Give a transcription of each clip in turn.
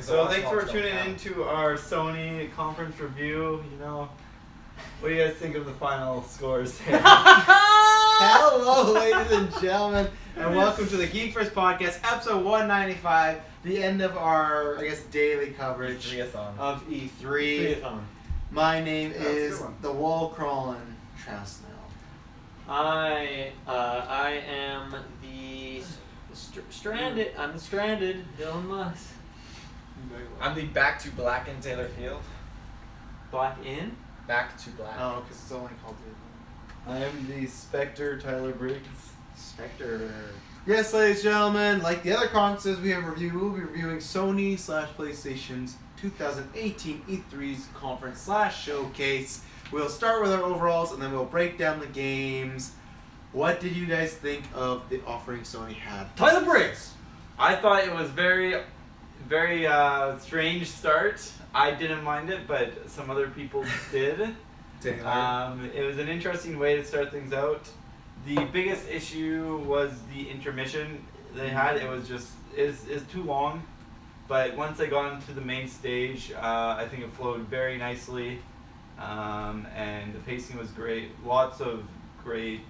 So thanks for tuning into our Sony conference review. What do you guys think of the final scores here? Hello, ladies and gentlemen, and welcome to the GeekVerse podcast, episode 195, the end of our, daily coverage of E3. My name is the wall crawling Trasnell. I am the stranded. I'm the stranded Dylan Musk. I'm the back to black in Taylor Field. Black in? Back to black. Oh, because it's only called it. I am the Spectre Tyler Briggs. Spectre. Yes, ladies and gentlemen, like the other conferences we will be reviewing Sony/PlayStation's 2018 E3's conference/showcase. We'll start with our overalls and then we'll break down the games. What did you guys think of the offering Sony had? Tyler Briggs! I thought it was very strange start. I didn't mind it, but some other people did. It was an interesting way to start things out. The biggest issue was the intermission they had. It was just is too long, but once they got into the main stage, I think it flowed very nicely, and the pacing was great. Lots of great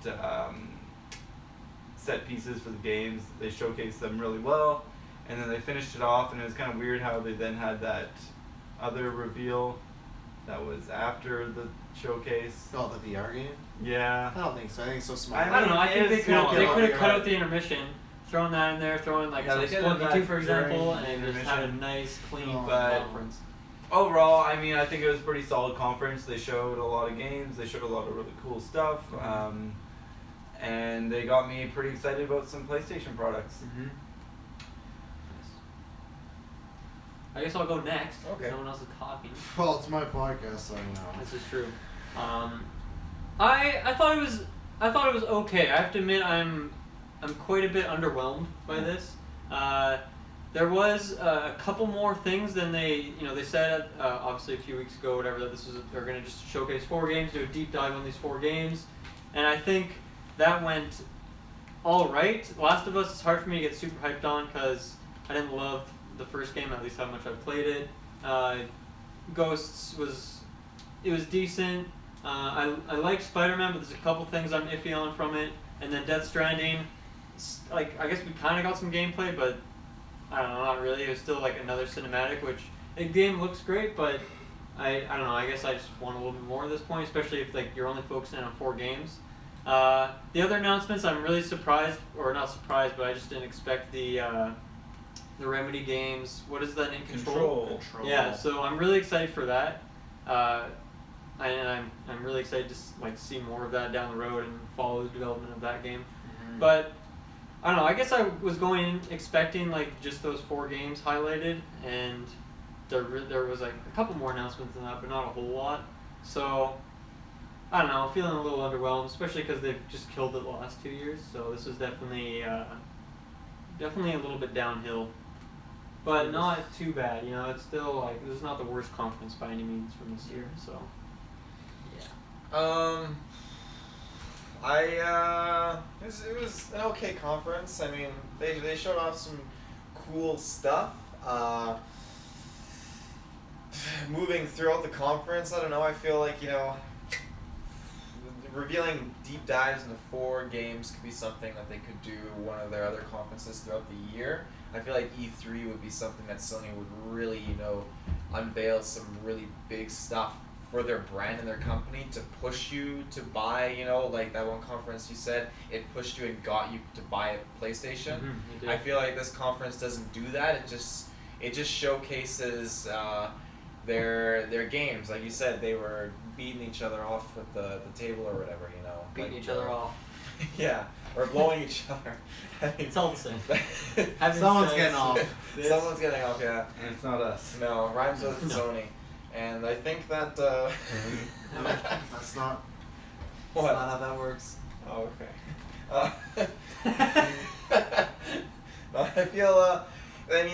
set pieces for the games. They showcased them really well, and then they finished it off. And it was kind of weird how they then had that other reveal that was after the showcase. Oh, the VR game? Yeah. I don't think so. I think it's so small. I don't know. I think they could have cut out the intermission, thrown that in there, thrown like some Splunky 2, for example, and just had a nice, clean conference. Overall, I think it was a pretty solid conference. They showed a lot of games. They showed a lot of really cool stuff. And they got me pretty excited about some PlayStation products. Mm-hmm. I guess I'll go next. Okay. No one else is talking. Well, it's my podcast, so you know. This is true. I thought it was okay. I have to admit, I'm quite a bit underwhelmed by this. There was a couple more things than they said obviously a few weeks ago, whatever, that they're going to just showcase 4 games, do a deep dive on these 4 games, and I think that went all right. Last of Us is hard for me to get super hyped on because I didn't love the first game, at least how much I played it. Ghosts was decent. I like Spider-Man, but there's a couple things I'm iffy on from it. And then Death Stranding, I guess we kind of got some gameplay, but I don't know, not really. It was still like another cinematic, which the game looks great, but I don't know. I guess I just want a little bit more at this point, especially if you're only focusing on 4 games. The other announcements, I'm really surprised, or not surprised, but I just didn't expect the Remedy games. What is that name? Control. Yeah, so I'm really excited for that. And I'm really excited to see more of that down the road and follow the development of that game. Mm-hmm. But I don't know. I guess I was going in expecting just those 4 games highlighted, and there was a couple more announcements than that, but not a whole lot. So I don't know. I'm feeling a little underwhelmed, especially because they've just killed it the last 2 years. So this is definitely a little bit downhill. But not too bad, it's still this is not the worst conference by any means from this year, so yeah. It was an okay conference. They showed off some cool stuff. Moving throughout the conference, I don't know, I feel like, revealing deep dives into 4 games could be something that they could do one of their other conferences throughout the year. I feel like E3 would be something that Sony would really, unveil some really big stuff for their brand and their company to push you to buy, like that one conference you said, it pushed you and got you to buy a PlayStation. Mm-hmm, I feel like this conference doesn't do that. It just showcases their games. Like you said, they were beating each other off with the table or whatever, Beating each other off. Yeah, or blowing each other. It's all the same. Someone's getting off. Someone's getting off, yeah. And it's not us. No, rhymes with Sony. And I think that... That's not... What? That's not how that works. Oh, okay. I feel... I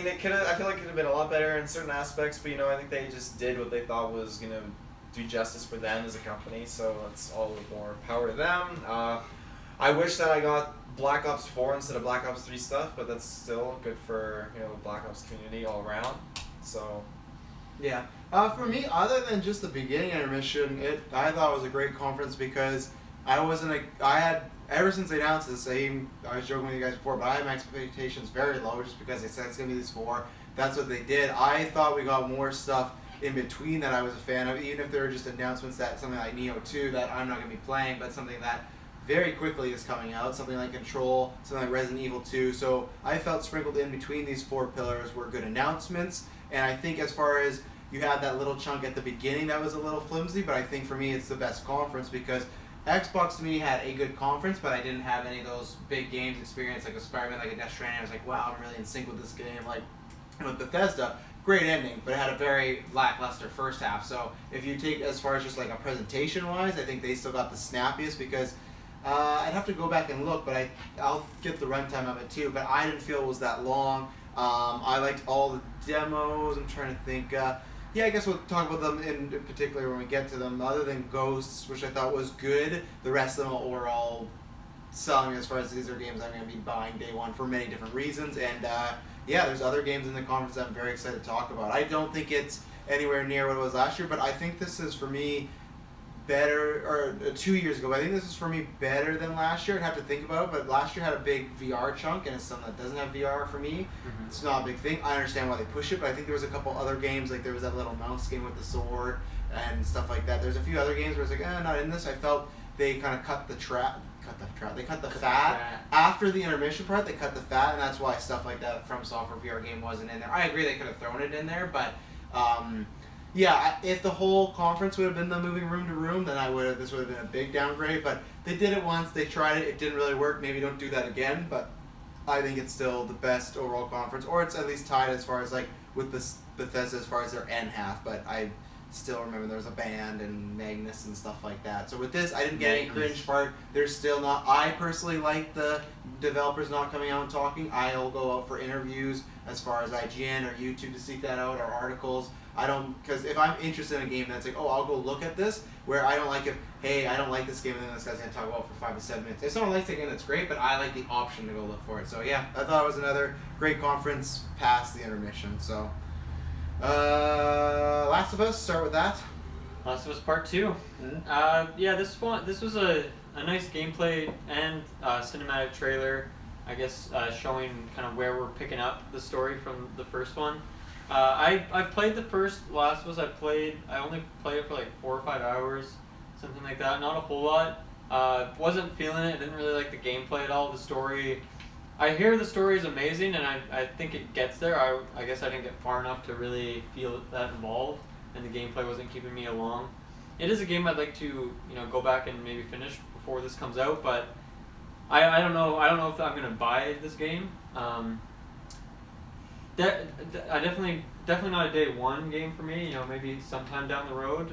feel like it could have been a lot better in certain aspects, but I think they just did what they thought was gonna do justice for them as a company, so it's all the more power to them. I wish that I got Black Ops 4 instead of Black Ops 3 stuff, but that's still good for Black Ops community all around. So. Yeah. For me, other than just the beginning intermission, I thought it was a great conference because I had, ever since they announced this, I was joking with you guys before, but I had my expectations very low just because they said it's going to be these 4. That's what they did. I thought we got more stuff in between that I was a fan of, even if there were just announcements that something like Neo 2 that I'm not going to be playing, but something that very quickly is coming out, something like Control, something like Resident Evil 2. So I felt sprinkled in between these 4 pillars were good announcements, and I think as far as you had that little chunk at the beginning that was a little flimsy, but I think for me it's the best conference because Xbox to me had a good conference, but I didn't have any of those big games experience like a Spider-Man, like a Death Stranding. I was like, wow, I'm really in sync with this game. Like with Bethesda, great ending, but it had a very lackluster first half. So if you take as far as just like a presentation-wise, I think they still got the snappiest because I'd have to go back and look, but I'll get the runtime of it too. But I didn't feel it was that long. I liked all the demos. I'm trying to think. Yeah, I guess we'll talk about them in particular when we get to them. Other than Ghosts, which I thought was good, the rest of them were all selling as far as these are games I'm going to be buying day one for many different reasons. And yeah, there's other games in the conference that I'm very excited to talk about. I don't think it's anywhere near what it was last year, but I think this is for me better, or 2 years ago, but I think this is for me better than last year. I'd have to think about it, but last year had a big VR chunk, and it's something that doesn't have VR for me. Mm-hmm. It's not a big thing. I understand why they push it, but I think there was a couple other games, like there was that little mouse game with the sword and stuff like that. There's a few other games where it's like, not in this. I felt they kind of cut the fat. After the intermission part, they cut the fat, and that's why stuff like that from Software VR game wasn't in there. I agree they could have thrown it in there, but yeah, if the whole conference would have been them moving room to room, then this would have been a big downgrade. But they did it once, they tried it didn't really work. Maybe don't do that again, but I think it's still the best overall conference, or it's at least tied as far as like with Bethesda as far as their end half. But I still remember there was a band and Magnus and stuff like that. So with this, I didn't get any cringe part. There's still not. I personally like the developers not coming out and talking. I'll go out for interviews as far as IGN or YouTube to seek that out, or articles. I don't, because if I'm interested in a game that's like, oh, I'll go look at this, where I don't like it, hey, I don't like this game, and then this guy's going to talk about it for 5 to 7 minutes. If someone likes the game, that's great, but I like the option to go look for it. So yeah, I thought it was another great conference past the intermission. So, Last of Us, start with that. Last of Us Part 2. Mm-hmm. Yeah, this was a nice gameplay and cinematic trailer, I guess, showing kind of where we're picking up the story from the first one. I played the first Last of Us. I only played it for like 4 or 5 hours, something like that. Not a whole lot. Wasn't feeling it. Didn't really like the gameplay at all. The story, I hear the story is amazing, and I think it gets there. I guess I didn't get far enough to really feel that involved, and the gameplay wasn't keeping me along. It is a game I'd like to go back and maybe finish before this comes out, but I don't know. I don't know if I'm gonna buy this game. I definitely not a day one game for me. Maybe sometime down the road.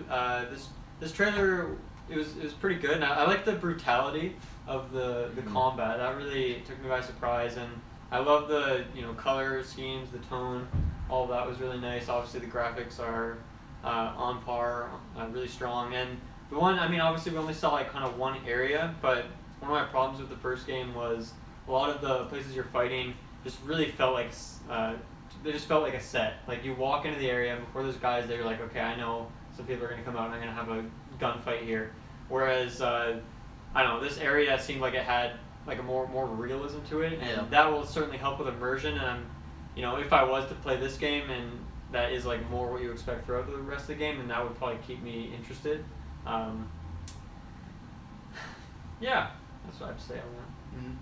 This trailer, it was pretty good. And I like the brutality of the combat. That really took me by surprise, and I love the color schemes, the tone, all of that was really nice. Obviously the graphics are on par, really strong. And the one, obviously we only saw like kind of one area, but one of my problems with the first game was a lot of the places you're fighting just really felt like they just felt like a set. Like you walk into the area before there's guys there, you're like, okay, I know some people are gonna come out and I'm gonna have a gunfight here. Whereas I don't know, this area seemed like it had like a more realism to it, and that will certainly help with immersion. And if I was to play this game and that is like more what you expect throughout the rest of the game, then that would probably keep me interested. Yeah, that's what I have to say on that. Mm-hmm.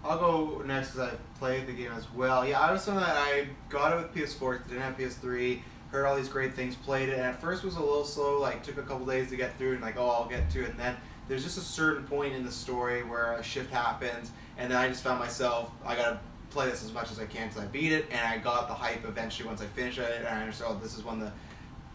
I'll go next because I've played the game as well. Yeah, I was something that I got it with PS4, didn't have PS3, heard all these great things, played it, and at first was a little slow, like took a couple days to get through, and like, oh, I'll get to it, and then there's just a certain point in the story where a shift happens, and then I just found myself, I gotta play this as much as I can until I beat it, and I got the hype eventually once I finished it, and I understood, oh, this is one of the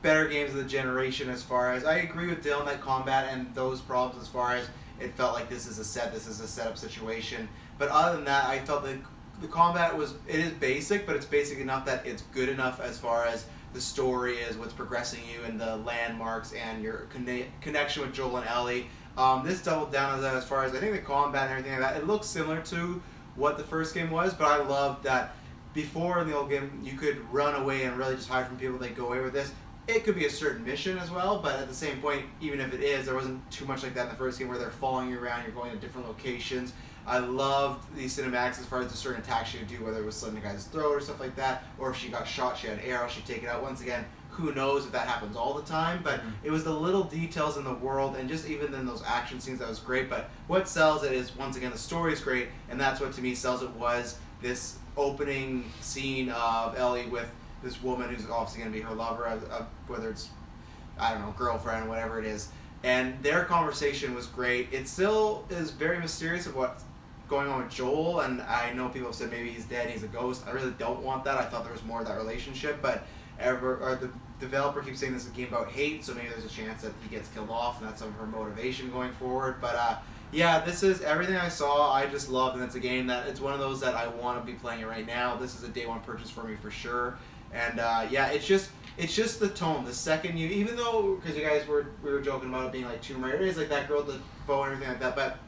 better games of the generation as far as, I agree with Dylan that combat and those problems as far as it felt like this is a setup situation. But other than that, I felt that the combat it is basic, but it's basic enough that it's good enough as far as the story is, what's progressing you, and the landmarks, and your connection with Joel and Ellie. This doubled down on that as far as, I think the combat and everything like that, it looks similar to what the first game was, but I love that before in the old game, you could run away and really just hide from people. They go away with this. It could be a certain mission as well, but at the same point, even if it is, there wasn't too much like that in the first game where they're following you around, you're going to different locations. I loved the cinematics as far as the certain attacks she would do, whether it was slitting a guy's throat or stuff like that, or if she got shot, she had an arrow, she'd take it out. Once again, who knows if that happens all the time, but it was the little details in the world, and just even in those action scenes, that was great. But what sells it is, once again, the story is great, and that's what to me sells it, was this opening scene of Ellie with this woman who's obviously going to be her lover, whether it's, I don't know, girlfriend, whatever it is. And their conversation was great. It still is very mysterious of what's going on with Joel, and I know people have said maybe he's dead, he's a ghost. I really don't want that. I thought there was more of that relationship, but the developer keeps saying this is a game about hate, so maybe there's a chance that he gets killed off, and that's some of her motivation going forward. But yeah, this is everything I saw. I just loved, and it's a game that it's one of those that I want to be playing it right now. This is a day one purchase for me for sure. And yeah, it's just the tone. The second you, even though, because you guys we were joking about it being like Tomb Raider, it is like that girl, the bow and everything like that, but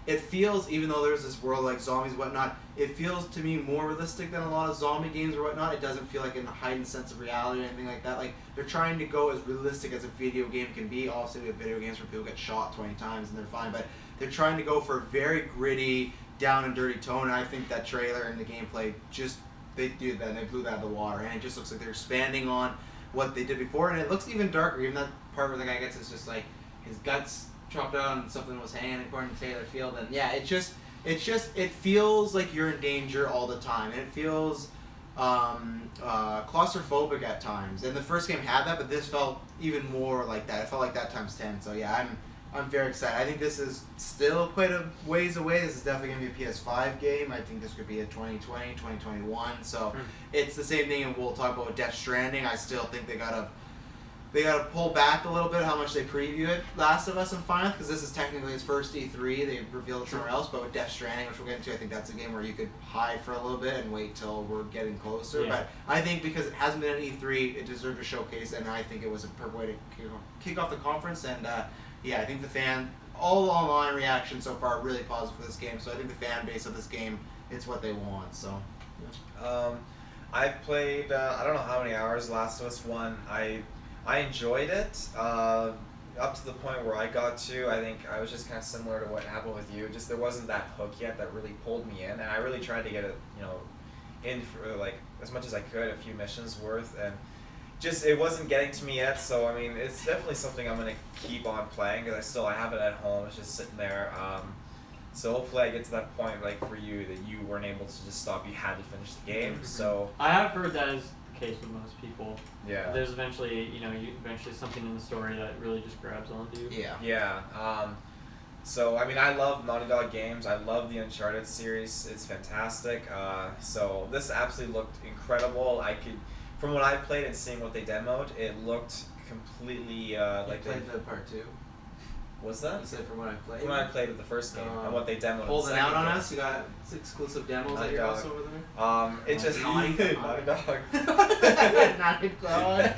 it feels, even though there's this world like zombies and whatnot, it feels to me more realistic than a lot of zombie games or whatnot. It doesn't feel like in a heightened sense of reality or anything like that. Like, they're trying to go as realistic as a video game can be. Obviously, we have video games where people get shot 20 times and they're fine, but they're trying to go for a very gritty, down and dirty tone, and I think that trailer and the gameplay just, they do that, and they blew that out of the water, and it just looks like they're expanding on what they did before, and it looks even darker. Even that part where the guy gets, it's just like his guts chopped out and something was hanging, according to Taylor Field, and yeah, it feels like you're in danger all the time, and it feels claustrophobic at times. And the first game had that, but this felt even more like that. It felt like that times 10. So yeah, I'm very excited. I think this is still quite a ways away. This is definitely going to be a PS5 game. I think this could be a 2020, 2021. So it's the same thing, and we'll talk about Death Stranding. I still think they gotta pull back a little bit how much they preview it, Last of Us and Final, because this is technically its first E3. They revealed it somewhere else, but with Death Stranding, which we'll get into, I think that's a game where you could hide for a little bit and wait till we're getting closer. Yeah. But I think because it hasn't been an E3, it deserved a showcase, and I think it was a perfect way to kick off the conference. And yeah, I think all online reactions so far are really positive for this game, so I think the fan base of this game, it's what they want. So I've played, I don't know how many hours Last of Us 1. I enjoyed it, up to the point where I got to. I think I was just kind of similar to what happened with you. Just there wasn't that hook yet that really pulled me in, and I really tried to get it, in for like as much as I could, a few missions worth, and just it wasn't getting to me yet. So I mean, it's definitely something I'm gonna keep on playing, because I have it at home. It's just sitting there. So hopefully I get to that point, like for you, that you weren't able to just stop. You had to finish the game. So I have heard that is the case with most people. Yeah. There's eventually, eventually something in the story that really just grabs onto you. yeah. Yeah. So I mean, I love Naughty Dog games. I love the Uncharted series. It's fantastic. So this absolutely looked incredible. From what I played and seeing what they demoed, it looked completely like played the part 2. What's that? You said from what I played. From what I played with the first game and what they demoed. Holding out on game. us. You got exclusive demos Naughty at your Dog. house over there. It just Naughty Naughty Dog. Naughty Dog.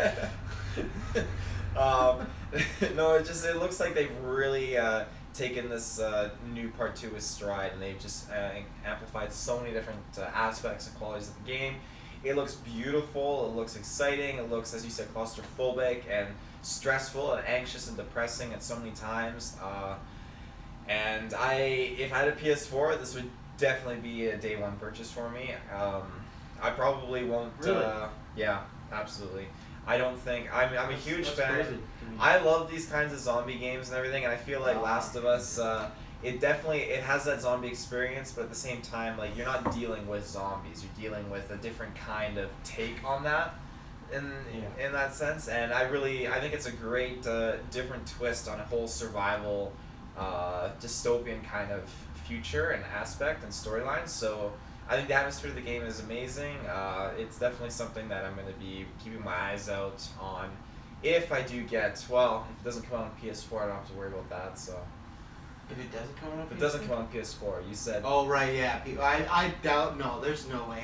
No, it looks like they've really taken this new part 2 with stride, and they've just amplified so many different aspects and qualities of the game. It looks beautiful. It looks exciting. It looks, as you said, claustrophobic and stressful and anxious and depressing at so many times. And if I had a PS4, this would definitely be a day one purchase for me. I probably won't. Really? Yeah, absolutely. I don't think I'm a huge That's fan. crazy. I love these kinds of zombie games and everything, and I feel like Last of Us, it has that zombie experience, but at the same time, like, you're not dealing with zombies. You're dealing with a different kind of take on that, in that sense. And I think it's a great different twist on a whole survival, dystopian kind of future and aspect and storyline. So I think the atmosphere of the game is amazing. It's definitely something that I'm going to be keeping my eyes out on. If I do if it doesn't come out on PS4, I don't have to worry about that. So If it doesn't come on PS4? if it doesn't come out on PS4, you said. Oh, right, yeah. I doubt, no, there's no way.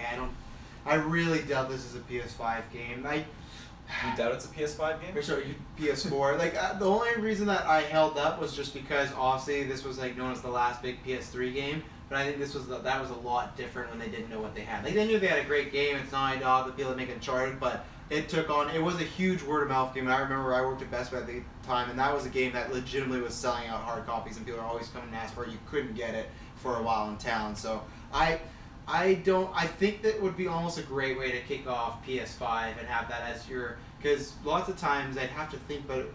I really doubt this is a PS5 game. You doubt it's a PS5 game? Or sorry, PS4. The only reason that I held up was just because, obviously, this was, known as the last big PS3 game. But I think that was a lot different when they didn't know what they had. Like they knew they had a great game. It's Naughty Dog, the people that make Uncharted, but it was a huge word of mouth game. And I remember I worked at Best Buy at the time, and that was a game that legitimately was selling out hard copies, and people were always coming to ask for it. You couldn't get it for a while in town. So I think that would be almost a great way to kick off PS5 and have that as your, because lots of times I'd have to think, but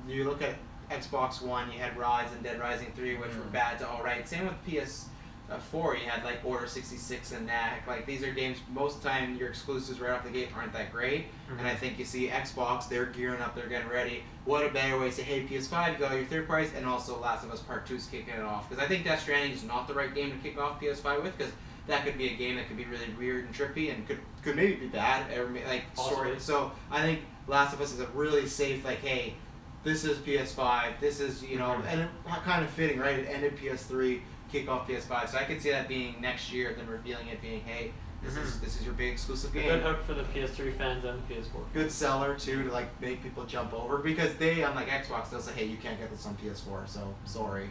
you look at Xbox One, you had Rise and Dead Rising 3, which were bad to alright. Same with PS4, you had like Order 66 and Knack. Like these are games, most of the time your exclusives right off the gate aren't that great. And I think you see Xbox, they're gearing up, they're getting ready. What a better way to say, hey, PS5, you got your third parties, and also Last of Us Part 2 is kicking it off. Because I think Death Stranding is not the right game to kick off PS5 with, because that could be a game that could be really weird and trippy and could maybe be bad, or like story. So I think Last of Us is a really safe, like, hey, this is PS5, this is, you know, and it kind of fitting, right? It ended PS3, kick off PS5. So I could see that being next year, then revealing it being, hey, this is your big exclusive game. Good hook for the PS3 fans and the PS4 fans. Good seller too, to like make people jump over, because they, unlike Xbox, they'll say, hey, you can't get this on PS4, so sorry.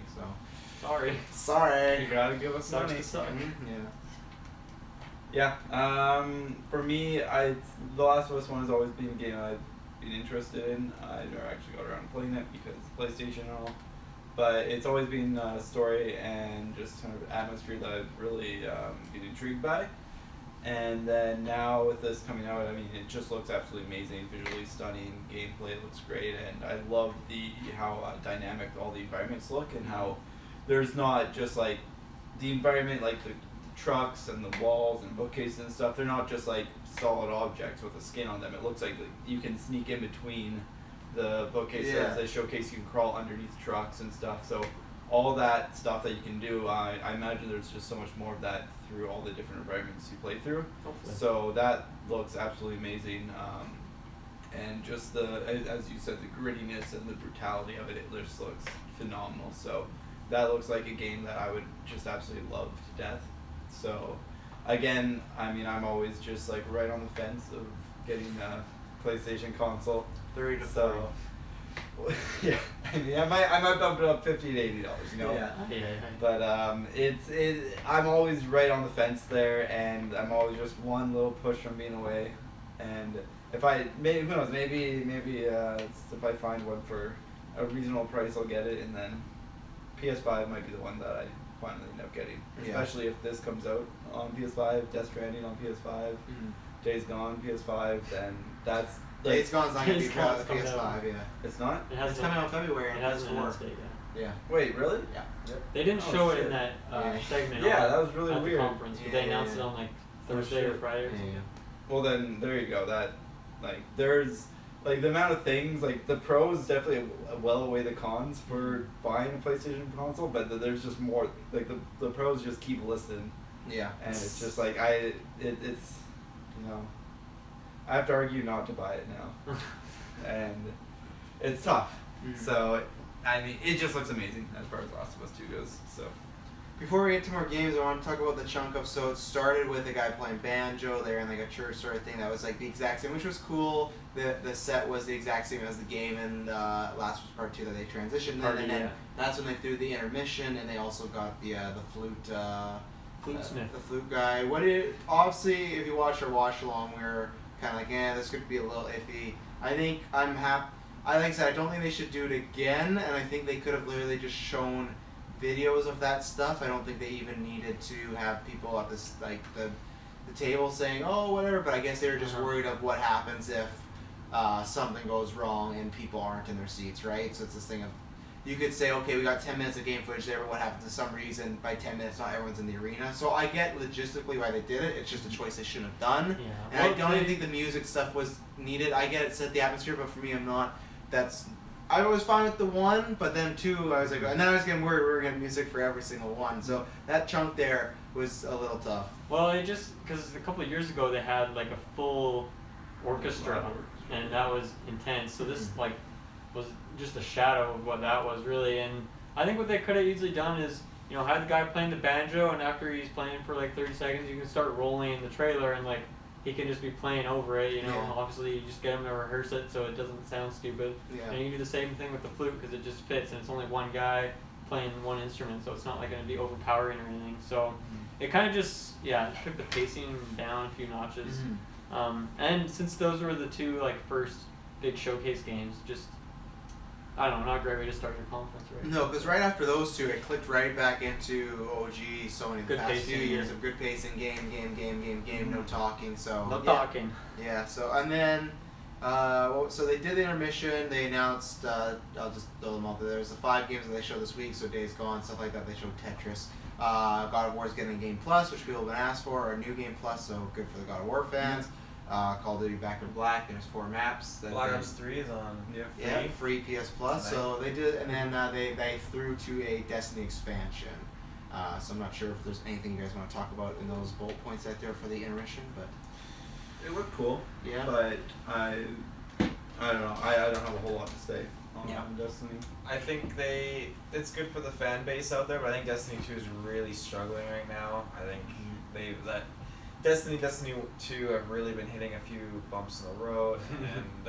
You gotta give us money. Yeah. For me, The Last of Us 1 has always been a game I've been interested in. I never actually got around to playing it because PlayStation and all. But it's always been story and just kind of atmosphere that I've really been intrigued by. And then now with this coming out, I mean, it just looks absolutely amazing, visually stunning, gameplay looks great, and I love how dynamic all the environments look, and how there's not just like the environment, like the trucks and the walls and bookcases and stuff, they're not just like solid objects with a skin on them. It looks like you can sneak in between the bookcases. Yeah. They showcase you can crawl underneath trucks and stuff. So all that stuff that you can do, I imagine there's just so much more of that through all the different environments you play through. Hopefully. So that looks absolutely amazing. And just as you said, the grittiness and the brutality of it, it just looks phenomenal. So that looks like a game that I would just absolutely love to death. So again, I mean, I'm always just like right on the fence of getting a PlayStation console. 30 to 40. So yeah, I mean, I might bump it up $50 to $80, you know. Yeah. But I'm always right on the fence there, and I'm always just one little push from being away. And if I who knows, maybe if I find one for a reasonable price, I'll get it, and then PS5 might be the one that I finally end up getting. Especially if this comes out on PS5, Death Stranding on PS5, Days Gone PS5, then that's. Days Gone's not going to be Days on the Gone's PS5, yeah. It's not? It's coming out in February on It hasn't PS4. announced it yet. Yeah. Wait, really? Yeah. They didn't Oh, show it shit. in that segment. Yeah, that was really at weird. the conference, but Yeah, they announced it on like Thursday or shit. Friday or something. Well, then there you go. That, like, there's like the amount of things, like the pros definitely well outweigh the cons for buying a PlayStation console, but there's just more. Like the pros just keep listing. Yeah. And it's just like it's you know, I have to argue not to buy it now, and it's tough. So I mean, it just looks amazing as far as Last of Us 2 goes. So. Before we get to more games, I want to talk about the chunk of, so it started with a guy playing banjo, they were in like a church sort of thing that was like the exact same, which was cool. The set was the exact same as the game in Last of Us Part 2 that they transitioned in, and then that's when they threw the intermission, and they also got the flute Flutesmith. the flute guy. Obviously, if you watch our watch along, we were kind of like, this could be a little iffy. I think I'm happy. Like I said, I don't think they should do it again, and I think they could have literally just shown videos of that stuff. I don't think they even needed to have people at this like the table saying, oh, whatever, but I guess they were just worried of what happens if something goes wrong and people aren't in their seats, right? So it's this thing of, you could say, okay, we got 10 minutes of game footage there, but what happens if some reason by 10 minutes not everyone's in the arena? So I get logistically why they did it, it's just a choice they shouldn't have done. Yeah. And I don't even think the music stuff was needed. I get it set the atmosphere, but for me, I was fine with the one, but then two, I was like, and then I was getting worried we were getting music for every single one. So that chunk there was a little tough. Well, it just, because a couple of years ago they had like a full orchestra, and that was intense. So this like was just a shadow of what that was really. And I think what they could have easily done is, you know, have the guy playing the banjo, and after he's playing for like 30 seconds, you can start rolling the trailer, and like he can just be playing over it, you know. Yeah. Obviously, you just get him to rehearse it so it doesn't sound stupid. Yeah. And you can do the same thing with the flute because it just fits, and it's only one guy. playing one instrument, so it's not like going to be overpowering or anything. So it kind of just took the pacing down a few notches. And since those were the two like first big showcase games, just I don't know, not a great way to start your conference, right? No, because right after those two, it clicked right back into OG Sony. The Good past pacing, few years of good pacing, game, no talking. So No talking. Yeah. So and then, so they did the intermission. They announced. I'll just throw them out there. There's the 5 games that they showed this week. So Days Gone, stuff like that. They showed Tetris. God of War is getting a Game Plus, which people have been asked for, or a new Game Plus. So good for the God of War fans. Call of Duty Back in Black. There's 4 maps. Black Ops 3 is on. Free PS Plus. So they did, and then they threw to a Destiny expansion. So I'm not sure if there's anything you guys want to talk about in those bullet points out there for the intermission, but It looked cool. Yeah. But I don't know. I don't have a whole lot to say on Destiny. I think it's good for the fan base out there, but I think Destiny 2 is really struggling right now. I think Destiny 2 have really been hitting a few bumps in the road, and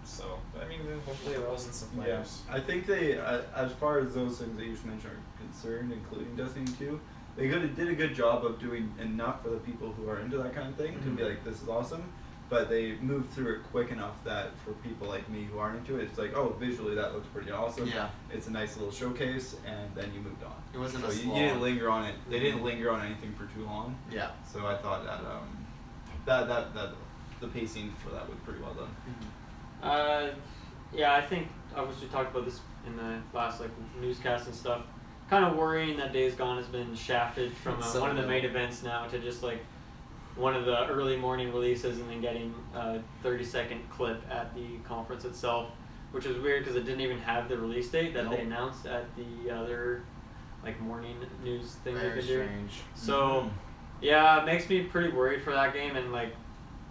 so I mean, hopefully it wasn't some players. I think they, as far as those things that you just mentioned are concerned, including Destiny 2, they did a good job of doing enough for the people who are into that kind of thing to be like, this is awesome. But they moved through it quick enough that for people like me who aren't into it, it's like, oh, visually that looks pretty awesome. Yeah. It's a nice little showcase, and then you moved on. It wasn't so a you slog. didn't linger on it. They didn't linger on anything for too long. Yeah. So I thought that the pacing for that was pretty well done. I think obviously we talked about this in the last like newscast and stuff. Kind of worrying that Days Gone has been shafted from one of the main events now to just like one of the early morning releases, and then getting a 30-second clip at the conference itself, which is weird because it didn't even have the release date that they announced at the other like morning news thing they could do. Strange. So it makes me pretty worried for that game, and like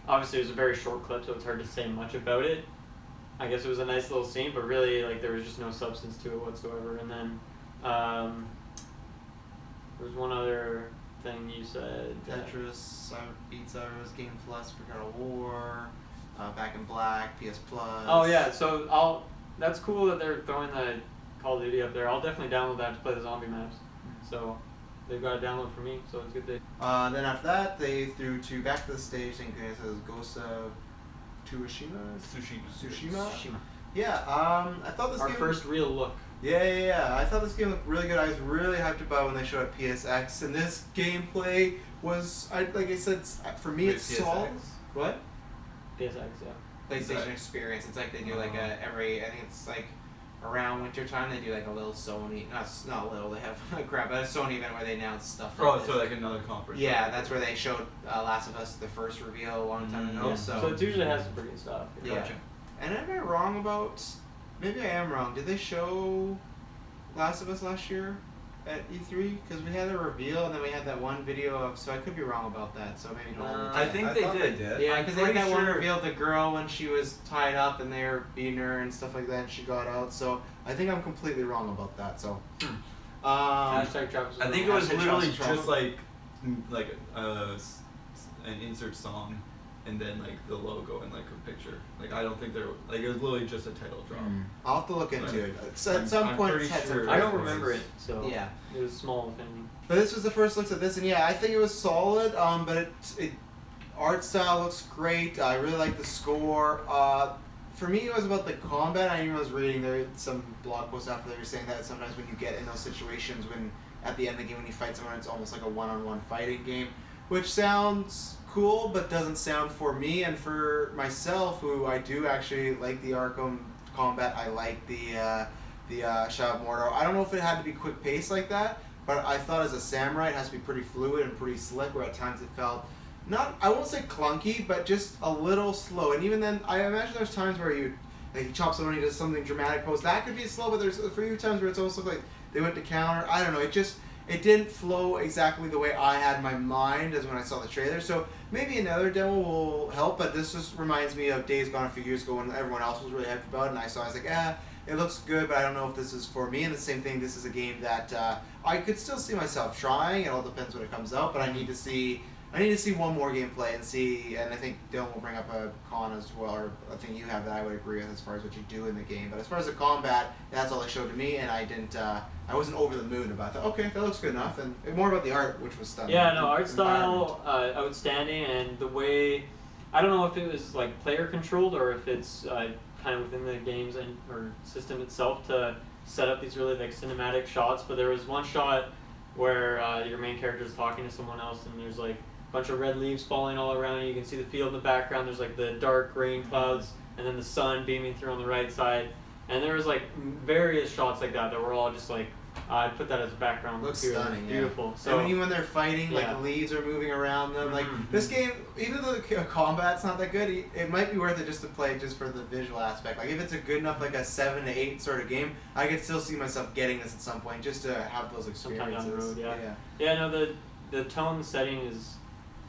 obviously it was a very short clip, so it's hard to say much about it. I guess it was a nice little scene, but really like there was just no substance to it whatsoever. And then there was one other thing you said. Tetris, Beat Cyrus, Game Plus for God of War, Back in Black, PS Plus. Oh yeah, so that's cool that they're throwing the Call of Duty up there. I'll definitely download that to play the zombie maps. So they've got a download for me, so it's good day. Then after that, they threw to back to the stage. I think it says Ghost of Tsushima. Yeah. I thought this Our game. first real look. Yeah. I thought this game looked really good. I was really hyped about it when they showed it PSX, and this gameplay was, like I said, for me it's solid. What? PSX, yeah. PlayStation Experience. It's like they do like I think it's like around winter time they do like a little Sony, not little, they have crap, but a Sony event where they announce stuff. Like so like another conference. Yeah, that's where they showed Last of Us, the first reveal a long time ago. Yeah. So it usually has some pretty good stuff. yeah. Gotcha. And am I wrong about? Maybe I am wrong. Did they show Last of Us last year at E3? Because we had a reveal and then we had that one video of. So I could be wrong about that. So maybe don't. I think they thought did. Yeah, because they had that pretty one sure- reveal of the girl when she was tied up and they were beating her and stuff like that, and she got out. So I think I'm completely wrong about that. So. Hashtag Travis. I think it was Hashtag literally Trust just like an insert song, and then like the logo and like a picture. Like I don't think there like it was literally just a title drop. I'll have to look into it. At I'm some point, pretty it's had some sure- I don't trailers. remember it, so Yeah. it was small, if anything. But this was the first looks at this, and yeah, I think it was solid. But it art style looks great. I really like the score. For me, it was about the combat. I even was reading there some blog posts after they were saying that sometimes when you get in those situations, when at the end of the game when you fight someone, it's almost like a one-on-one fighting game, which sounds cool, but doesn't sound for me and for myself, who I do actually like the Arkham combat. I like the Shadow of Mordor. I don't know if it had to be quick paced like that, but I thought as a samurai it has to be pretty fluid and pretty slick, where at times it felt not, I won't say clunky, but just a little slow. And even then, I imagine there's times where you chop someone, he does something dramatic pose. That could be slow, but there's a few times where it's almost like they went to counter. I don't know. It didn't flow exactly the way I had in my mind as when I saw the trailer. So maybe another demo will help, but this just reminds me of Days Gone a few years ago when everyone else was really hyped about it, and I was like, it looks good, but I don't know if this is for me. And the same thing, this is a game that I could still see myself trying. It all depends when it comes out, but I need to see I need to see one more gameplay and see, and I think Dylan will bring up a con as well, or I think you have that I would agree with as far as what you do in the game. But as far as the combat, that's all they showed to me, and I didn't, I wasn't over the moon about it. I thought, okay, that looks good enough, and more about the art, which was stunning. Yeah, no, art style, outstanding, and the way, I don't know if it was like player controlled or if it's kind of within the games and or system itself to set up these really like cinematic shots, but there was one shot where your main character is talking to someone else, and there's like bunch of red leaves falling all around you. You can see the field in the background. There's like the dark rain clouds, and then the sun beaming through on the right side. And there was like various shots like that were all just like I'd put that as a background. Looks material. stunning. Beautiful. Yeah. So even when they're fighting, like yeah. the leaves are moving around them. Like Mhm. this game, even though the combat's not that good, it might be worth it just to play just for the visual aspect. Like if it's a good enough, like a 7 to 8 sort of game, I could still see myself getting this at some point just to have those sometime experiences. down the road, yeah. Yeah. Yeah, no, the tone setting is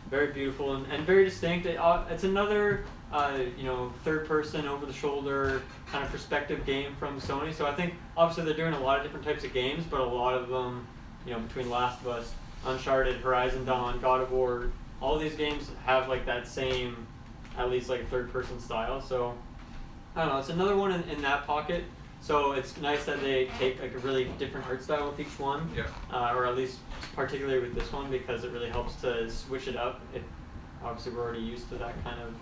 very beautiful and very distinct. It's another third person over the shoulder kind of perspective game from Sony. So I think obviously they're doing a lot of different types of games, but a lot of them, between Last of Us, Uncharted, Horizon Dawn, God of War, all these games have like that same, at least like third person style. So I don't know, it's another one in that pocket. So it's nice that they take like a really different art style with each one, or at least particularly with this one, because it really helps to switch it up. Obviously we're already used to that kind of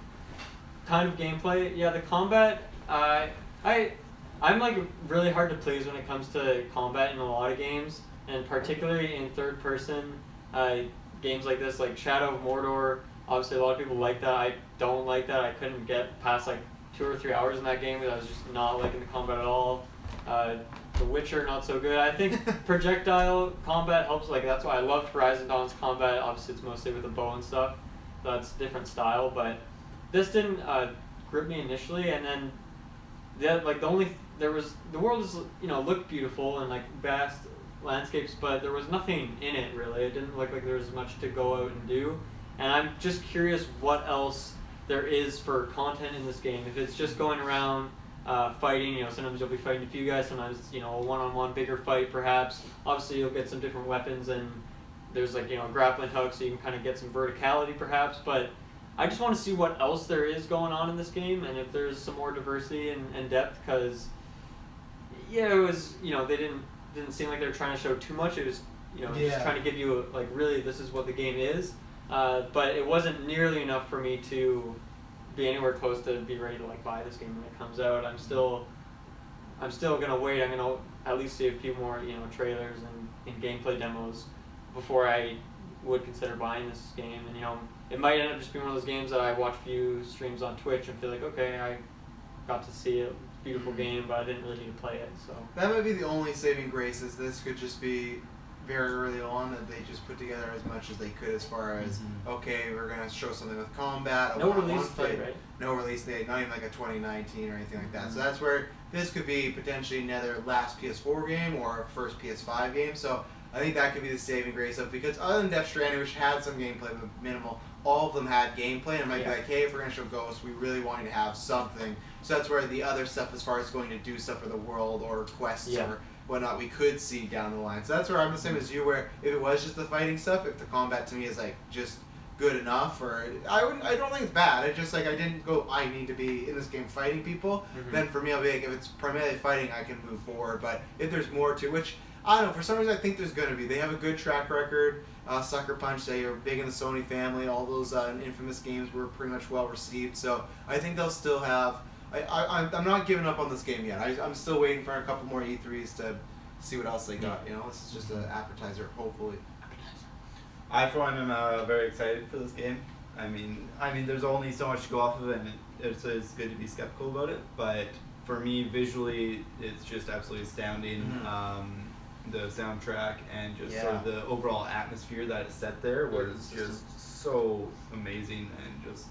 gameplay. Yeah, the combat, I'm like really hard to please when it comes to combat in a lot of games, and particularly in third person games like this, like Shadow of Mordor. Obviously a lot of people like that. I don't like that. I couldn't get past like 2 or 3 hours in that game because I was just not liking the combat at all. The Witcher, not so good. I think projectile combat helps. Like that's why I loved Horizon Dawn's combat. Obviously, it's mostly with a bow and stuff. So that's a different style. But this didn't grip me initially, and then the world is looked beautiful and like vast landscapes, but there was nothing in it really. It didn't look like there was much to go out and do. And I'm just curious what else there is for content in this game. If it's just going around fighting, sometimes you'll be fighting a few guys, sometimes a one-on-one bigger fight perhaps. Obviously you'll get some different weapons, and there's like a grappling hook, so you can kind of get some verticality perhaps, but I just want to see what else there is going on in this game, and if there's some more diversity and depth, because it was, they didn't seem like they were trying to show too much. It was just trying to give you like really this is what the game is. But it wasn't nearly enough for me to be anywhere close to be ready to like buy this game when it comes out. I'm still gonna wait. I'm gonna at least see a few more trailers and gameplay demos before I would consider buying this game. And it might end up just being one of those games that I watch a few streams on Twitch and feel like, okay, I got to see it. Beautiful game, but I didn't really need to play it. So that might be the only saving grace. Is this could just be very early on that they just put together as much as they could as far as okay, we're gonna show something with combat. No release date, right? No release date, not even like a 2019 or anything like that. So that's where this could be potentially another last PS4 game or a first PS5 game. So I think that could be the saving grace of, because other than Death Stranding, which had some gameplay but minimal, all of them had gameplay, and it might be like, hey, if we're gonna show Ghost, we really want you to have something. So that's where the other stuff, as far as going to do stuff for the world or quests or whatnot, we could see down the line. So that's where I'm the same as you, where if it was just the fighting stuff, if the combat to me is like just good enough, or I don't think it's bad. It's just like I didn't go, I need to be in this game fighting people. Then for me, I'll be like, if it's primarily fighting, I can move forward. But if there's more to, which I don't know, for some reason I think there's going to be. They have a good track record. Sucker Punch, they are big in the Sony family. All those infamous games were pretty much well received. So I think they'll still have. I'm not giving up on this game yet. I'm still waiting for a couple more E3s to see what else they got. This is just an appetizer, hopefully. I, for one, am very excited for this game. I mean, there's only so much to go off of it, and it's good to be skeptical about it. But for me, visually, it's just absolutely astounding. The soundtrack and just sort of the overall atmosphere that is set there was just so amazing and just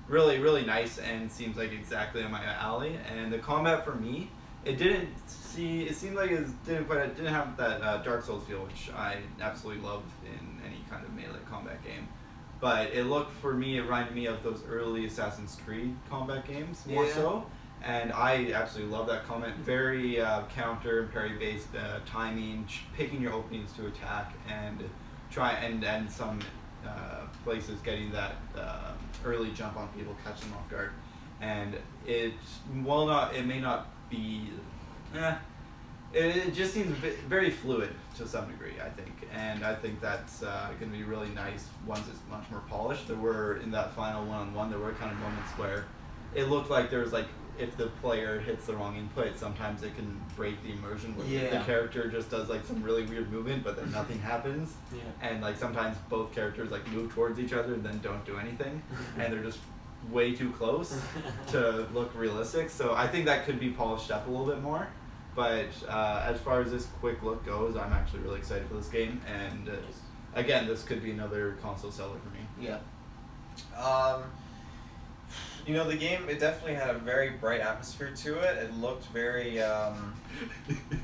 really, really nice, and seems like exactly on my alley. And the combat for me, it seemed like it didn't have that Dark Souls feel, which I absolutely love in any kind of melee combat game. But it reminded me of those early Assassin's Creed combat games more so. And I absolutely love that combat. Very counter and parry based timing, picking your openings to attack, and some places getting that early jump on people, catch them off guard, and it may not be. It just seems very fluid to some degree, I think, and I think that's going to be really nice once it's much more polished. There were, in that final one-on-one, there were kind of moments where it looked like there was like, if the player hits the wrong input, sometimes it can break the immersion where the character just does like some really weird movement, but then nothing happens. Yeah. And like sometimes both characters like move towards each other and then don't do anything, and they're just way too close to look realistic. So I think that could be polished up a little bit more. But as far as this quick look goes, I'm actually really excited for this game, and again, this could be another console seller for me. Yeah. You know, the game, it definitely had a very bright atmosphere to it. It looked very,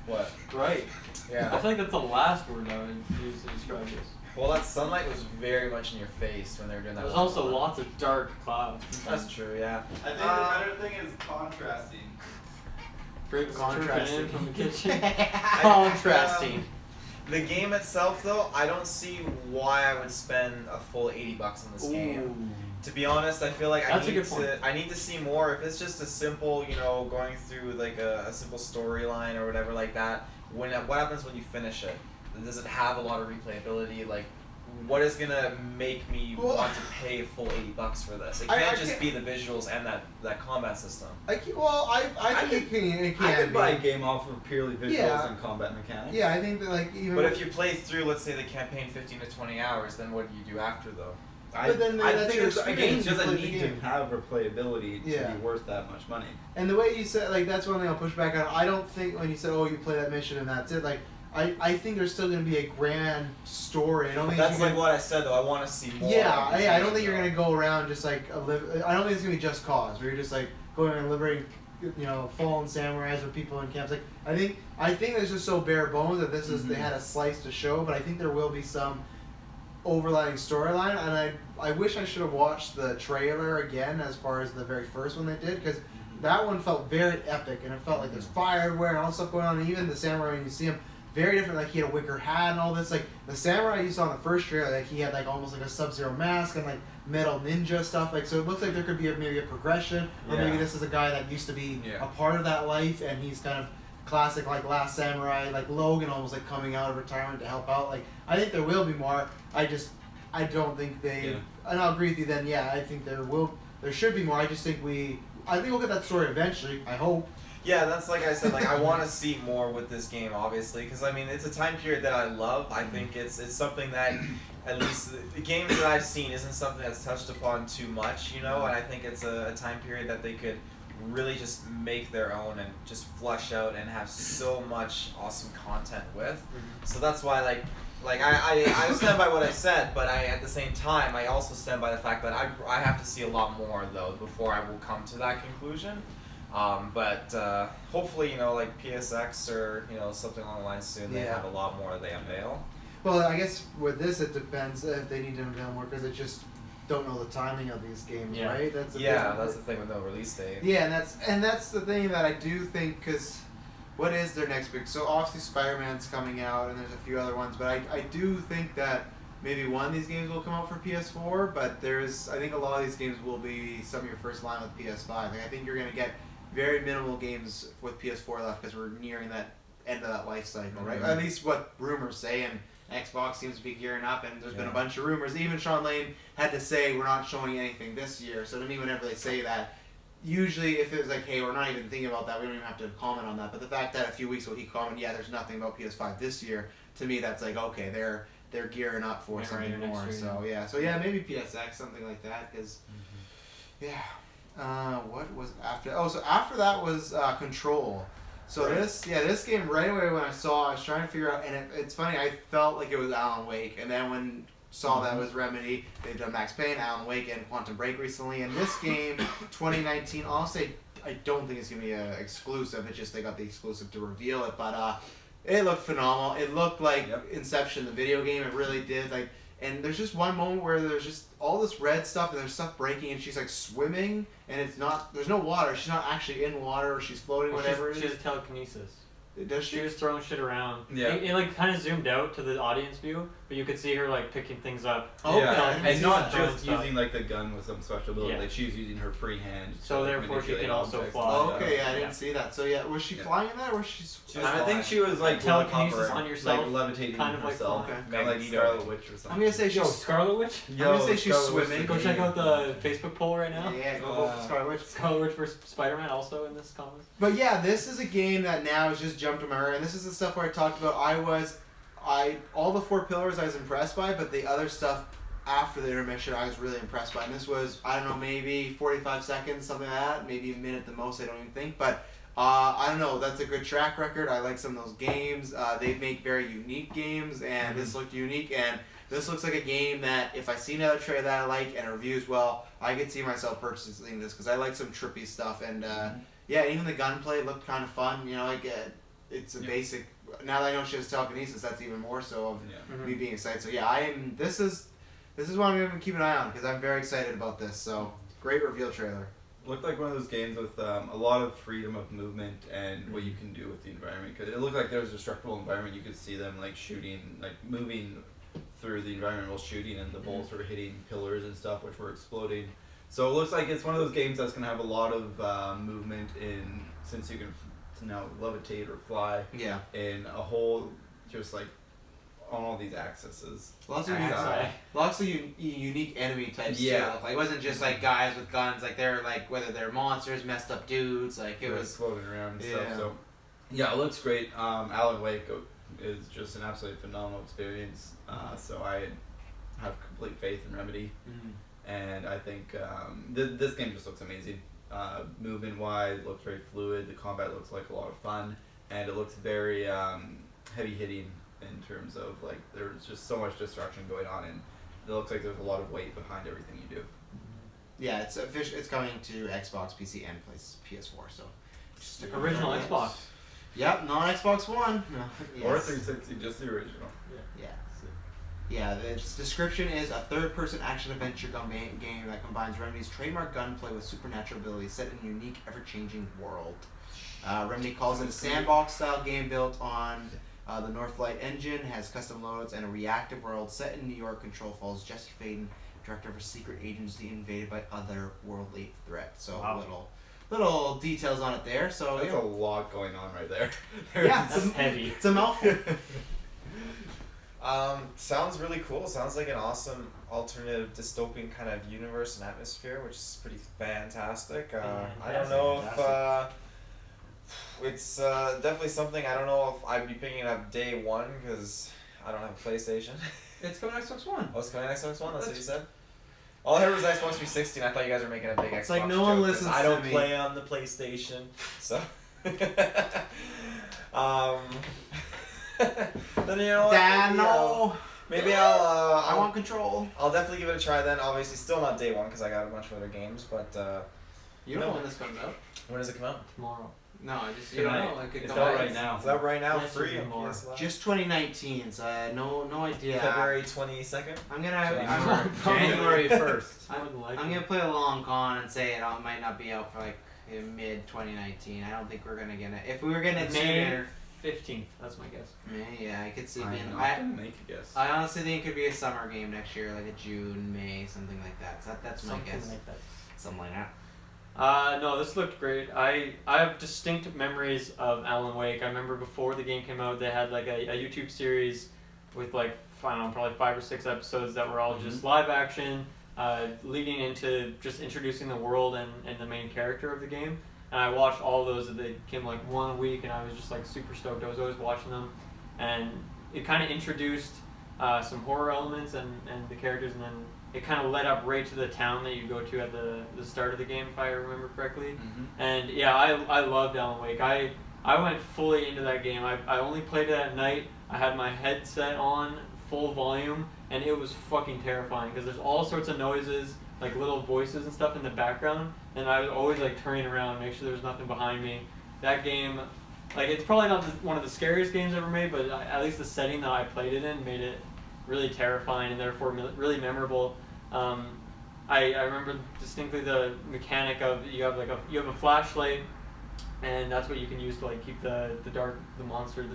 what? Bright. Yeah. I feel like that's the last word I would use to describe this. Well, that sunlight was very much in your face when they were doing that. There's also lots of dark clouds. That's true, yeah. I think the better thing is contrasting. Frank's Contrasting. in from the kitchen. Contrasting. The game itself, though, I don't see why I would spend a full $80 on this game. To be honest, I feel like I need to see more. If it's just a simple, you know, going through like a simple storyline or whatever like that, what happens when you finish it? Does it have a lot of replayability? Like, what is gonna make me want to pay a full $80 for this? It can't just be the visuals and that combat system. I think it can. I could buy a game off of purely visuals and combat mechanics. Yeah, I think that like even. But if you play through, let's say, the campaign 15 to 20 hours, then what do you do after though? But then I that's think your a game experience. doesn't You play need the to game. have replayability to be worth that much money. And the way you said, like, that's one thing I'll push back on. I don't think when you said, oh, you play that mission and that's it, like, I think there's still going to be a grand story. I don't think That's like what I said, though. I want to see more. Yeah, I don't think you're going to go around just like, I don't think it's going to be Just Cause, where you're just like going and liberating, you know, fallen samurais or people in camps. Like, I think it's just so bare bones that this is, they had a slice to show, but I think there will be some overlying storyline, and I wish I should have watched the trailer again as far as the very first one they did, because that one felt very epic, and it felt like there's fire everywhere and all this stuff going on, and even the samurai, when you see him, very different, like he had a wicker hat and all this, like the samurai you saw in the first trailer, like he had like almost like a Sub-Zero mask and like metal ninja stuff, like, so it looks like there could be maybe a progression, or maybe this is a guy that used to be a part of that life, and he's kind of classic like Last Samurai, like Logan almost like coming out of retirement to help out. Like, I think there will be more. I don't think they, and I'll agree with you then, I think there should be more. I just think we'll get that story eventually, I hope. Yeah, that's like I said, like I want to see more with this game, obviously, because I mean, it's a time period that I love. I think it's something that, at least the games that I've seen, isn't something that's touched upon too much, you know, and I think it's a time period that they could really just make their own and just flush out and have so much awesome content with. So that's why, like I stand by what I said, but at the same time, I also stand by the fact that I have to see a lot more, though, before I will come to that conclusion. But hopefully, you know, like PSX or, you know, something along the lines soon, they have a lot more they unveil. Well, I guess with this, it depends if they need to unveil more, because it just don't know the timing of these games, right? That's the thing with no release date. Yeah, and that's the thing that I do think, because what is their next big? So obviously Spider-Man's coming out, and there's a few other ones, but I do think that maybe one of these games will come out for PS4, but I think a lot of these games will be some of your first line with PS5. Like, I think you're going to get very minimal games with PS4 left, because we're nearing that end of that life cycle, right? At least what rumors say, and Xbox seems to be gearing up, and there's been a bunch of rumors. Even Sean Lane had to say, we're not showing anything this year. So to me, whenever they say that, usually if it was like, hey, we're not even thinking about that, we don't even have to comment on that. But the fact that a few weeks ago he commented, there's nothing about PS5 this year, to me that's like, okay, they're gearing up for something more. So maybe PSX, something like that, because what was after? Oh, so after that was Control. So this game right away when I saw, I was trying to figure out, and it's funny, I felt like it was Alan Wake, and then when saw that was Remedy, they've done Max Payne, Alan Wake, and Quantum Break recently, and this game, 2019, I'll say, I don't think it's going to be an exclusive, it's just they got the exclusive to reveal it, but it looked phenomenal. It looked like Inception, the video game, it really did, like, and there's just one moment where there's just all this red stuff and there's stuff breaking and she's like swimming and there's no water. She's not actually in water or she's floating, whatever it is. She has telekinesis. Does She she? was throwing shit around. Yeah. It like kind of zoomed out to the audience view, but you could see her like picking things up. Okay, yeah, I didn't and see not that. just Stuff. using like the gun with some special ability. Yeah. Like she's using her free hand. So to therefore she manipulate can also objects fly. and Oh, stuff. okay, I Yeah. didn't see that. So yeah, was she Yeah. flying in that, or was she? She was I think she was like Telekinesis hovering, on yourself, like levitating kind of like herself, flying. kind of like Magneto. Scarlet Witch or something. I'm gonna say Yo, she's. Scarlet Witch. I'm gonna say she's Scarlet Witch swimming. is Go the check game. out the Facebook poll right now. Yeah, go vote for Scarlet Witch. Scarlet Witch vs. Spider-Man also in this comment. But yeah, this is a game that now has just jumped to my heart, and this is the stuff where I talked about. All the 4 pillars I was impressed by, but the other stuff after the intermission I was really impressed by. And this was, I don't know, maybe 45 seconds, something like that, maybe a minute the most. I don't even think, but I don't know. That's a good track record. I like some of those games. They make very unique games, and this looked unique. And this looks like a game that if I see another trailer that I like and it reviews well, I could see myself purchasing this because I like some trippy stuff. And yeah, even the gunplay looked kind of fun. You know, like it's a basic. Now that I know she has telekinesis, that's even more so of Mm-hmm. me being excited. So yeah, I am. This is what I'm gonna keep an eye on because I'm very excited about this. So great reveal trailer. Looked like one of those games with a lot of freedom of movement and what you can do with the environment. Cause it looked like there was a destructible environment. You could see them like shooting, like moving through the environment while shooting, and the bullets were hitting pillars and stuff, which were exploding. So it looks like it's one of those games that's gonna have a lot of movement in, since you can now levitate or fly Yeah. in a whole, just like on all these axes. Lots of unique enemy types Yeah. too. Like it wasn't just like guys with guns. Like they're like whether they're monsters, messed up dudes. Like it was. floating around and Yeah. stuff. So yeah, it looks great. Alan Wake is just an absolutely phenomenal experience. So I have complete faith in Remedy, and I think this game just looks amazing. Movement wise, it looks very fluid. The combat looks like a lot of fun, and it looks very heavy hitting in terms of like there's just so much destruction going on, and it looks like there's a lot of weight behind everything you do. Yeah, it's official. It's coming to Xbox, PC, and PS4. So just to Original confirm, Xbox. yes. Yep, not Xbox One. No. Or Yes. 360, just the original. Yeah. Yeah, the description is a third-person action-adventure game that combines Remedy's trademark gunplay with supernatural abilities set in a unique, ever-changing world. Remedy calls it a sandbox-style game built on the Northlight engine, has custom loads, and a reactive world set in New York. Control follows Jesse Faden, director of a secret agency invaded by otherworldly threats. So Wow. little details on it there. So That's yeah, a lot going on right there. Yeah, That's heavy. it's a mouthful. Sounds really cool. Sounds like an awesome alternative dystopian kind of universe and atmosphere, which is pretty fantastic. I don't know if it's definitely something. I don't know if I'd be picking it up day one because I don't have a PlayStation. It's coming to Xbox One. Oh, it's coming to Xbox One. That's what you said. All I heard was Xbox 360, and I thought you guys were making a big Xbox. It's like no one joke, 'cause listens I to don't me. play on the PlayStation, so. Then you know what? Dan, no. Maybe I'll. I want control. I'll definitely give it a try then. Obviously, still not day one because I got a bunch of other games. But You don't know No. when this comes out. when does it come out? Tomorrow. No, I just you don't Tonight. know. It could It's come out out right now. It's out right now, Yes, free or on more. PS Live. Just 2019, so no idea. February 22nd. I'm gonna January 1st. More than likely. I'm gonna play a long con and say it might not be out for like in mid 2019. I don't think we're gonna get it. If we were getting it May sooner, 15th. That's my guess. yeah, I could see it I'm being. not gonna make a guess. I honestly think it could be a summer game next year, like a June, May, something like that. So that's my Something guess. like that. Something like that. No, this looked great. I have distinct memories of Alan Wake. I remember before the game came out, they had like a YouTube series with like, I don't know, probably 5 or 6 episodes that were all just live action, leading into just introducing the world and the main character of the game. And I watched all of those. They came like one a week, and I was just like super stoked. I was always watching them, and it kind of introduced some horror elements and the characters, and then it kind of led up right to the town that you go to at the start of the game, if I remember correctly. And yeah, I loved Alan Wake. I went fully into that game. I only played it at night. I had my headset on full volume, and it was fucking terrifying because there's all sorts of noises, like little voices and stuff in the background, and I was always like turning around, make sure there was nothing behind me. That game, like, it's probably not one of the scariest games ever made, but at least the setting that I played it in made it really terrifying and therefore really memorable. I remember distinctly the mechanic of you have a flashlight and that's what you can use to like keep the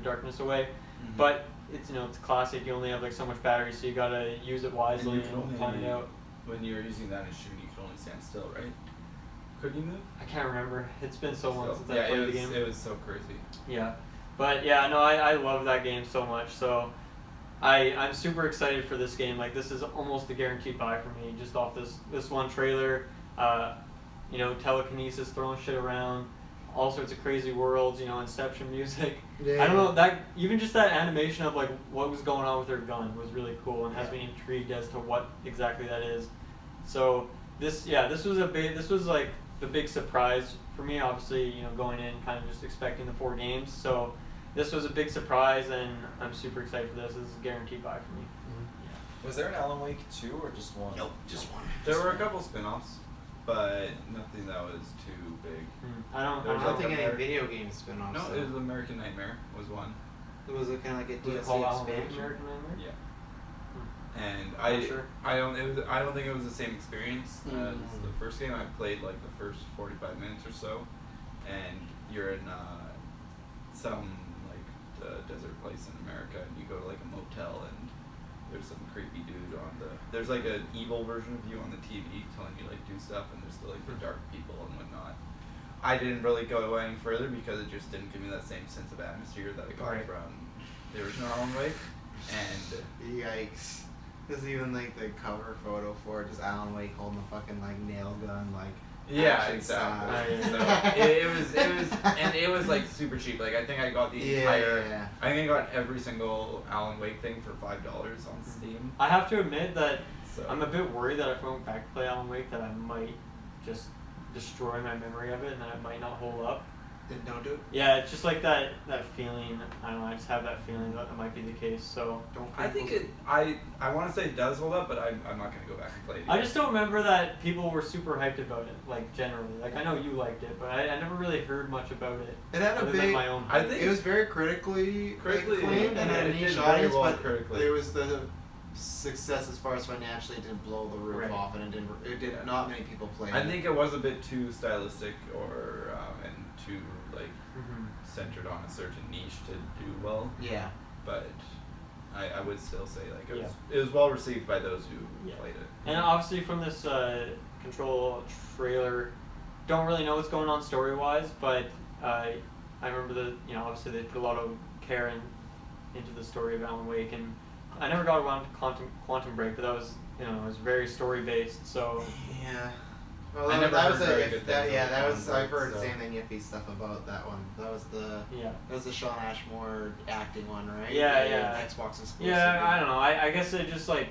darkness away. Mhm. But it's it's classic. You only have like so much battery, so you gotta use it wisely And you can and plan it out. When you're using that and shooting, you can only stand still, right? Could you move? I can't remember. It's been so long since I yeah, played the game. it was so crazy. Yeah, but yeah, no, I love that game so much. So I'm super excited for this game. Like, this is almost a guaranteed buy for me, just off this one trailer. Telekinesis, throwing shit around, all sorts of crazy worlds. Inception music. Yeah. I don't know, that even just that animation of like what was going on with her gun was really cool and has me intrigued as to what exactly that is. So this was like the big surprise for me. Obviously, going in kind of just expecting the 4 games. So this was a big surprise, and I'm super excited for this. This is a guaranteed buy for me. Was there an Alan Wake 2 or just one? Nope, just one. There were a couple spin-offs, but nothing that was too big. I don't There was I don't like think any American- video game spin-offs. No, so. it was American Nightmare was one. Was it kind of like a Was it DLC called Alan Wake expansion? American Nightmare? Yeah. And Not sure. I don't think it was the same experience as Mm. the first game. I played like the first 45 minutes or so, and you're in some like desert place in America, and you go to like a motel, and there's some creepy dude there's like an evil version of you on the TV telling you like do stuff, and there's still like the dark people and whatnot. I didn't really go any further because it just didn't give me that same sense of atmosphere that I got Right. from the original Alan Wake. And Yikes. There's even like the cover photo for it, just Alan Wake holding a fucking like nail gun, like yeah, action exactly. style. So it was like super cheap. Like I think I got the entire. Yeah. I think I got every single Alan Wake thing for $5 on Steam. I have to admit that So I'm a bit worried that if I went back to play Alan Wake, that I might just destroy my memory of it, and that it might not hold up. Then don't do it. Yeah, it's just like that feeling. I don't know. I just have that feeling that might be the case. So Don't. I think it. I want to say it does hold up, but I'm not gonna go back and play it. I just don't remember that people were super hyped about it. Like generally, like I know you liked it, but I never really heard much about it. It had a other than big. my own. I hype. think It was very critically acclaimed and had a it did niche very audience, well but critically. there was the success as far as financially it didn't blow the roof Right. off, and it did not many people play. I think it was a bit too stylistic or and too like Mhm. centered on a certain niche to do well. Yeah. But I would still say like it was well received by those who Yeah. played it. And obviously from this Control trailer, don't really know what's going on story wise, but I remember obviously they put a lot of care into the story of Alan Wake, and I never got around to Quantum Break, but that was it was very story based. So Yeah. Well, I never that heard was very a good that, things yeah, about that was Quantum I've Break, heard so. the same thing iffy stuff about that one. That was the Sean Ashmore acting one, right? Yeah, The yeah. Xbox exclusive. yeah, I don't know. I guess it just like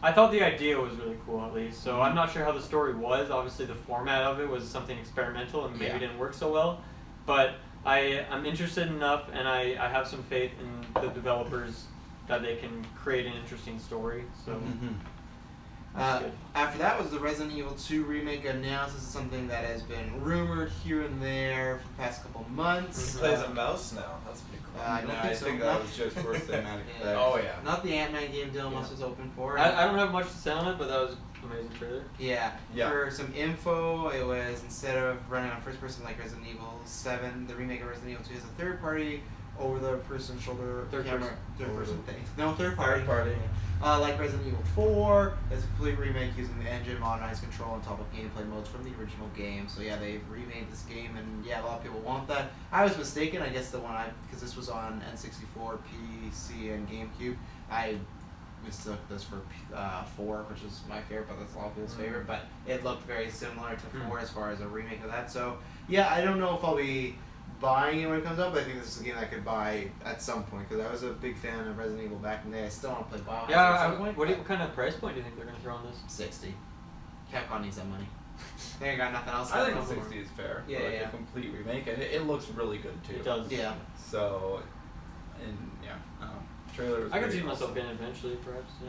I thought the idea was really cool at least. So I'm not sure how the story was. Obviously the format of it was something experimental and maybe Yeah. didn't work so well, but I'm interested enough, and I have some faith in the developers that they can create an interesting story. So Mm-hmm. that's good. After that was the Resident Evil 2 remake announced. This is something that has been rumored here and there for the past couple months. He plays a mouse now. That's pretty cool. I don't I think so. think that Not- was just for cinematic Yeah. effects. Oh yeah. Not the Ant-Man game Dylan Yeah. was open for. I don't have much to say on it, but that was an amazing trailer. Yeah. Yeah. For some info, it was instead of running on first person like Resident Evil 7, the remake of Resident Evil 2 is a third party over the person shoulder Third camera. person. Third person thing. No, third party. Third party. Like Resident Evil 4, it's a complete remake using the engine, modernized control, on top of gameplay modes from the original game. So yeah, they've remade this game, and yeah, a lot of people want that. I was mistaken. I guess because this was on N64, PC, and GameCube, I mistook this for 4, which is my favorite, but that's a lot of people's favorite. But it looked very similar to 4 as far as a remake of that. So yeah, I don't know if I'll be buying it when it comes out, but I think this is a game I could buy at some point because I was a big fan of Resident Evil back in the day. I still want to play Biohazard at some point. What kind of price point do you think they're going to throw on this? 60. Capcom needs that money. They ain't got nothing else. I to think do. 60 is fair Yeah, for like yeah. a complete remake, and it looks really good too. It does. Yeah. So, and yeah, trailer was I could pretty see myself awesome. getting it eventually, perhaps. Yeah.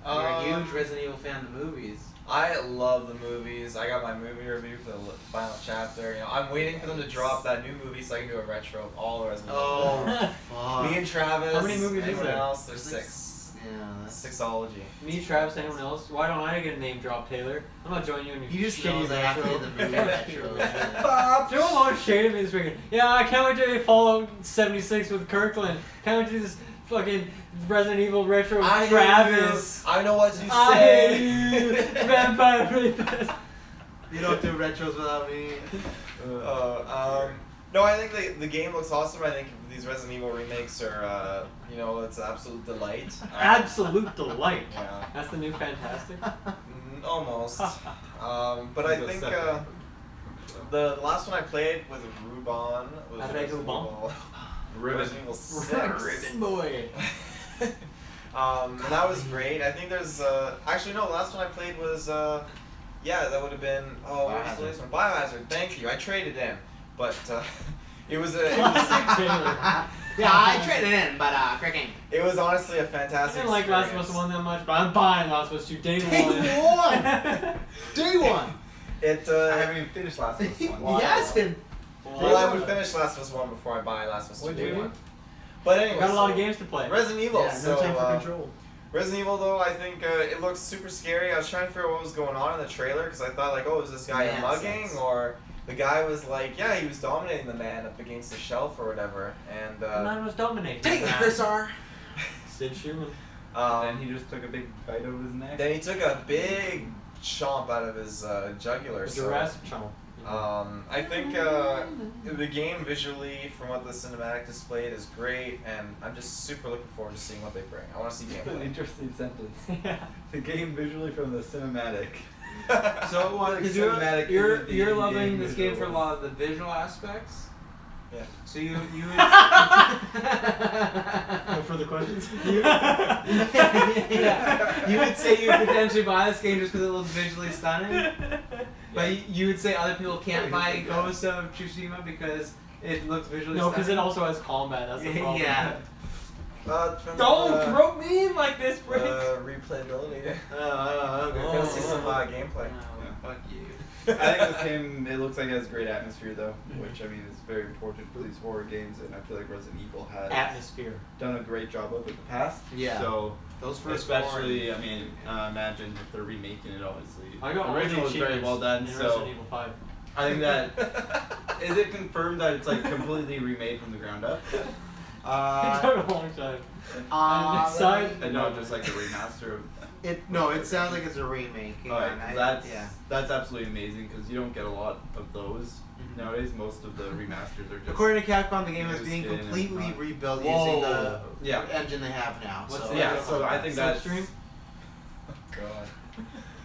You're a huge Resident Evil fan of the movies. I love the movies. I got my movie review for the final chapter. I'm waiting for them to drop that new movie so I can do a retro of all the Resident Evil. Oh, fuck. Me and Travis. How many movies is anyone there? else? There's 6. Sixology. Me, Travis, anyone else? Why don't I get a name drop, Taylor? I'm not joining you in your He just shitty knows I have to retro. hit the movie retro. Joe Long shaded me this weekend. Yeah, I can't wait to Fallout 76 with Kirkland. Can't wait to this fucking Resident Evil retro with Travis. I know what you I say. hate you. Vampire Rapist. You don't do retros without me. No, I think the game looks awesome. I think these Resident Evil remakes are, it's an absolute delight. Absolute delight. Yeah. That's the new Fantastic. Almost. But I think the last one I played with Ruban was Resident Evil 6. Ribbon Boy. And that was great. I think there's actually no. The last one I played was that would have been what was the last one? Biohazard. Thank you. I traded in, but it was Yeah, I traded in, but cracking. It was honestly a I fantastic. didn't like Last of Us 1 that much, but I'm buying Last of Us 2 day Day one. Day one. I haven't even finished Last of Us 1. He hasn't. Well, I would finish Last of Us 1 before I buy Last of Us 2 What'd day you do? one. But anyway, Got a lot of games to play. Resident Evil. Yeah, no time for control. Resident Evil, though, I think it looks super scary. I was trying to figure out what was going on in the trailer because I thought, is this guy mugging? Or the guy was like, he was dominating the man up against the shelf or whatever. And The man was dominating. Take it, Chris R. Sid Schumann. And he just took a big bite out of his neck. Then he took a big chomp out of his jugular. The So, Jurassic Channel. I think the game visually, from what the cinematic displayed, is great, and I'm just super looking forward to seeing what they bring. I want to see That's an gameplay. interesting sentence. Yeah. The game visually from the cinematic. So what? Because Because you're you're loving in-game this game for a visuals. lot of the visual aspects. Yeah. So you No further questions? you would say you would potentially buy this game just because it looks visually stunning, but you would say other people can't buy Ghost of Tsushima because it looks visually No, stunning. because it also has combat. That's the problem. Yeah. Don't throw me in like this, Rick. Replayability. Okay. We're gonna see some gameplay. Fuck you. I think this game, it looks like it has great atmosphere though, which I mean is very important for these horror games, and I feel like Resident Evil has Atmosphere. done a great job of it in the past. Yeah. So Those first especially, I mean, imagine if they're remaking it. Obviously, I got the original was very well done. In So Resident Evil 5. I think that is it confirmed that it's like completely remade from the ground up, It took a long time. and not just like a remaster of. It sounds like it's a remake. That's absolutely amazing because you don't get a lot of those nowadays. Most of the remasters are just. According to Capcom, the game is being Used in and completely not- rebuilt Whoa. using the Yeah. engine they have now. What's so the Yeah, so I think that's. Slipstream? God.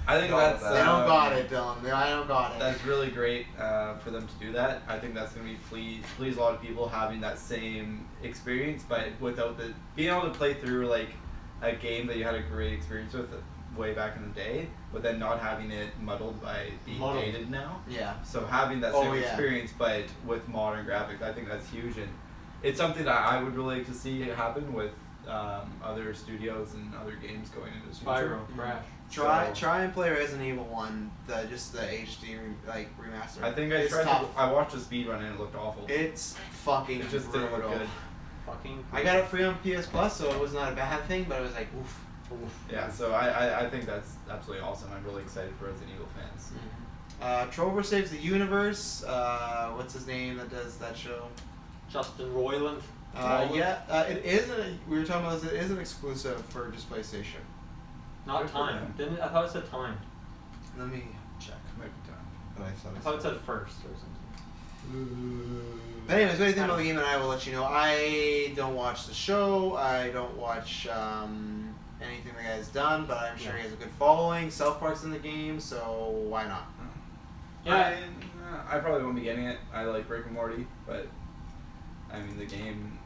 I think Got that's. that. They don't got it, Dylan. I don't got it. That's really great for them to do that. I think that's going to be please a lot of people having that same experience, but without being able to play through like a game that you had a great experience with way back in the day, but then not having it muddled by being dated now. Yeah. So having that same experience, but with modern graphics, I think that's huge, and it's something that I would really like to see happen with other studios and other games going into the future. Spyro, Crash. Try and play Resident Evil 1, just the HD remaster. I think I It's tried. tough. I watched the speed run and it looked awful. It's fucking It just brutal. didn't look good. Fucking. I got it free on PS Plus, so it was not a bad thing, but it was like, oof. Yeah, so I think that's absolutely awesome. I'm really excited for Resident Evil fans. Trover Saves the Universe. What's his name that does that show? Justin Roiland. It isn't. We were talking about this. It isn't exclusive for just PlayStation. Not Good for time. them. Didn't I thought it said time? Let me check. Might be time. But I thought it said first or something. But anyways, what do you think about the game? And I will let you know. I don't watch the show. I don't watch anything the guy's done, but I'm sure he has a good following. South Park's in the game, so why not? Yeah. I probably won't be getting it. I like Rick and Morty, but I mean the game.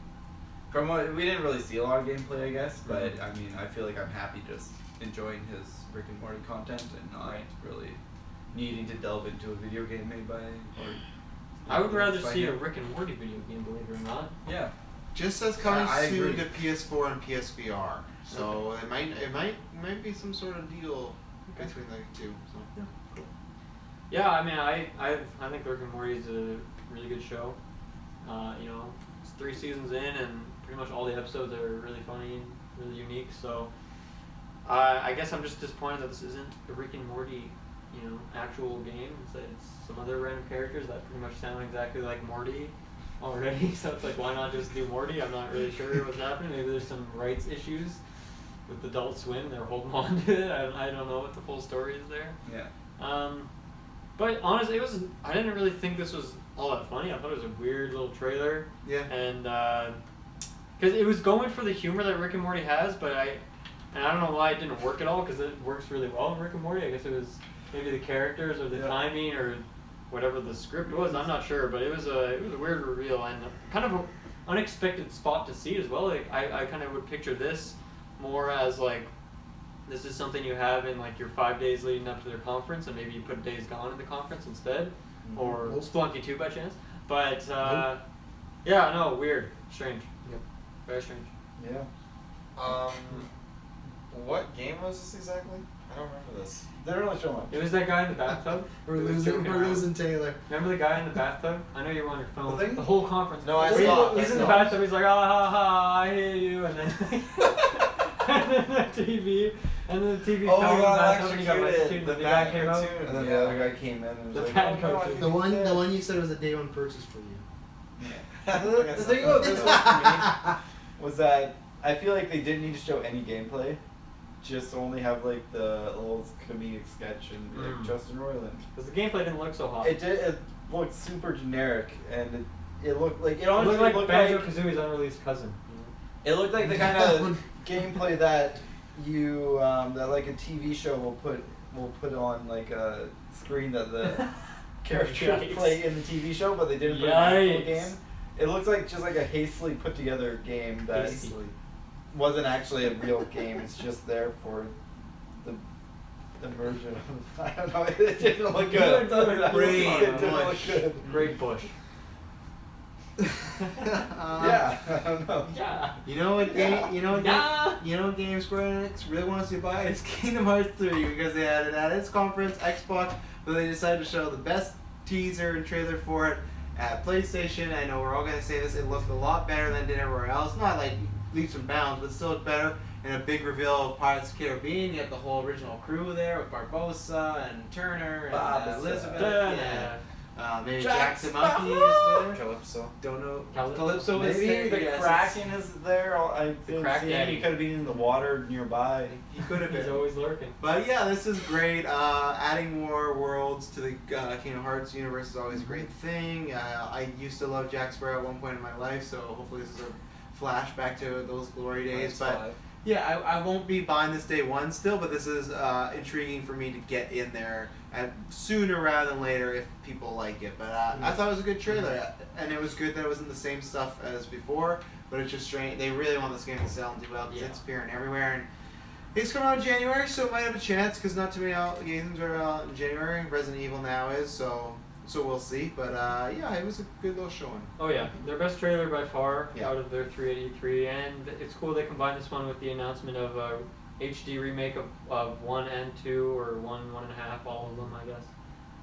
From what we didn't really see a lot of gameplay, I guess, but I mean I feel like I'm happy just enjoying his Rick and Morty content and not really needing to delve into a video game made by. I would rather see a Rick and Morty video game, believe it or not. Yeah. Just says coming I soon agree. to PS4 and PSVR, so it might be some sort of deal between the two. So yeah, cool. Yeah, I mean, I think Rick and Morty is a really good show. It's 3 seasons in, and pretty much all the episodes are really funny and really unique. So I guess I'm just disappointed that this isn't a Rick and Morty, actual game. It's some other random characters that pretty much sound exactly like Morty already. So it's like, why not just do Morty? I'm not really sure what's happening. Maybe there's some rights issues with Adult Swim. They're holding on to it. I don't know what the full story is there. Yeah. But honestly, I didn't really think this was all that funny. I thought it was a weird little trailer. Yeah. And because it was going for the humor that Rick and Morty has, but I don't know why it didn't work at all, because it works really well in Rick and Morty. I guess it was maybe the characters or the timing or whatever the script was. I'm not sure, but it was a weird reveal and kind of an unexpected spot to see as well. Like I kind of would picture this more as like, this is something you have in like your 5 days leading up to their conference, and maybe you put Days Gone in the conference instead, or Splunky 2 by chance. But yeah, no, weird, strange. Yep, very strange. Yeah. What game was this exactly? I don't remember this. They don't really show much. It was that guy in the bathtub. We're losing Taylor. Remember the guy in the bathtub? I know you were on your phone. The whole conference. No, I He's saw it. in the bathtub. He's like, ah ha ha, I hear you, and then and then the TV, and then the TV fell in the bathtub, and he got electrocuted. The guy came out. And then the other guy came in and was The like, bad "Oh, no, cartoon. The one you said was a day one purchase for you. Yeah. The thing about this was for me was that I feel like they didn't need to show any gameplay. Just only have like the little comedic sketch and be like Justin Roiland. Because the gameplay didn't look so hot. It did. It looked super generic, and it looked like It looked like Banjo-Kazooie's unreleased cousin. It looked like the kind of gameplay that you that like a TV show will put on like a screen that the characters play in the TV show, but they didn't put in the actual game. It looks like just like a hastily put together game that wasn't actually a real game. It's just there for the immersion of, I don't know, it didn't look good. It didn't look good. Great Bush. Yeah, I don't know. Yeah. You know what game? You know what game Square Enix really wants you to buy? It's Kingdom Hearts 3, because they had it at its conference, Xbox, but they decided to show the best teaser and trailer for it at PlayStation. I know we're all gonna say this. It looked a lot better than it did everywhere else. Not like leaps and bounds, but still looked better. And a big reveal of Pirates of the Caribbean. You have the whole original crew there with Barbossa and Turner and Elizabeth. Maybe Jack the Monkey is there. Calypso. Don't know. Calypso is Maybe there. the Yes, Kraken is there. I didn't Crack see him. Daddy. He could have been in the water nearby. He could have been. He's always lurking. But yeah, this is great. Adding more worlds to the Kingdom Hearts universe is always a great thing. I used to love Jack Sparrow at one point in my life, so hopefully this is a flashback to those glory days. But yeah, I won't be buying this day one still, but this is intriguing for me to get in there sooner rather than later if people like it. But I thought it was a good trailer, and it was good that it wasn't the same stuff as before, but it's just strange. They really want this game to sell and do well because it's appearing everywhere. And it's coming out in January, so it might have a chance because not too many games are out in January. Resident Evil now is, so we'll see. But yeah, it was a good little showing. Oh yeah, their best trailer by far Yeah. out of their 383, and it's cool they combined this one with the announcement of a HD remake of 1 and 2, or 1.5, all of them, I guess.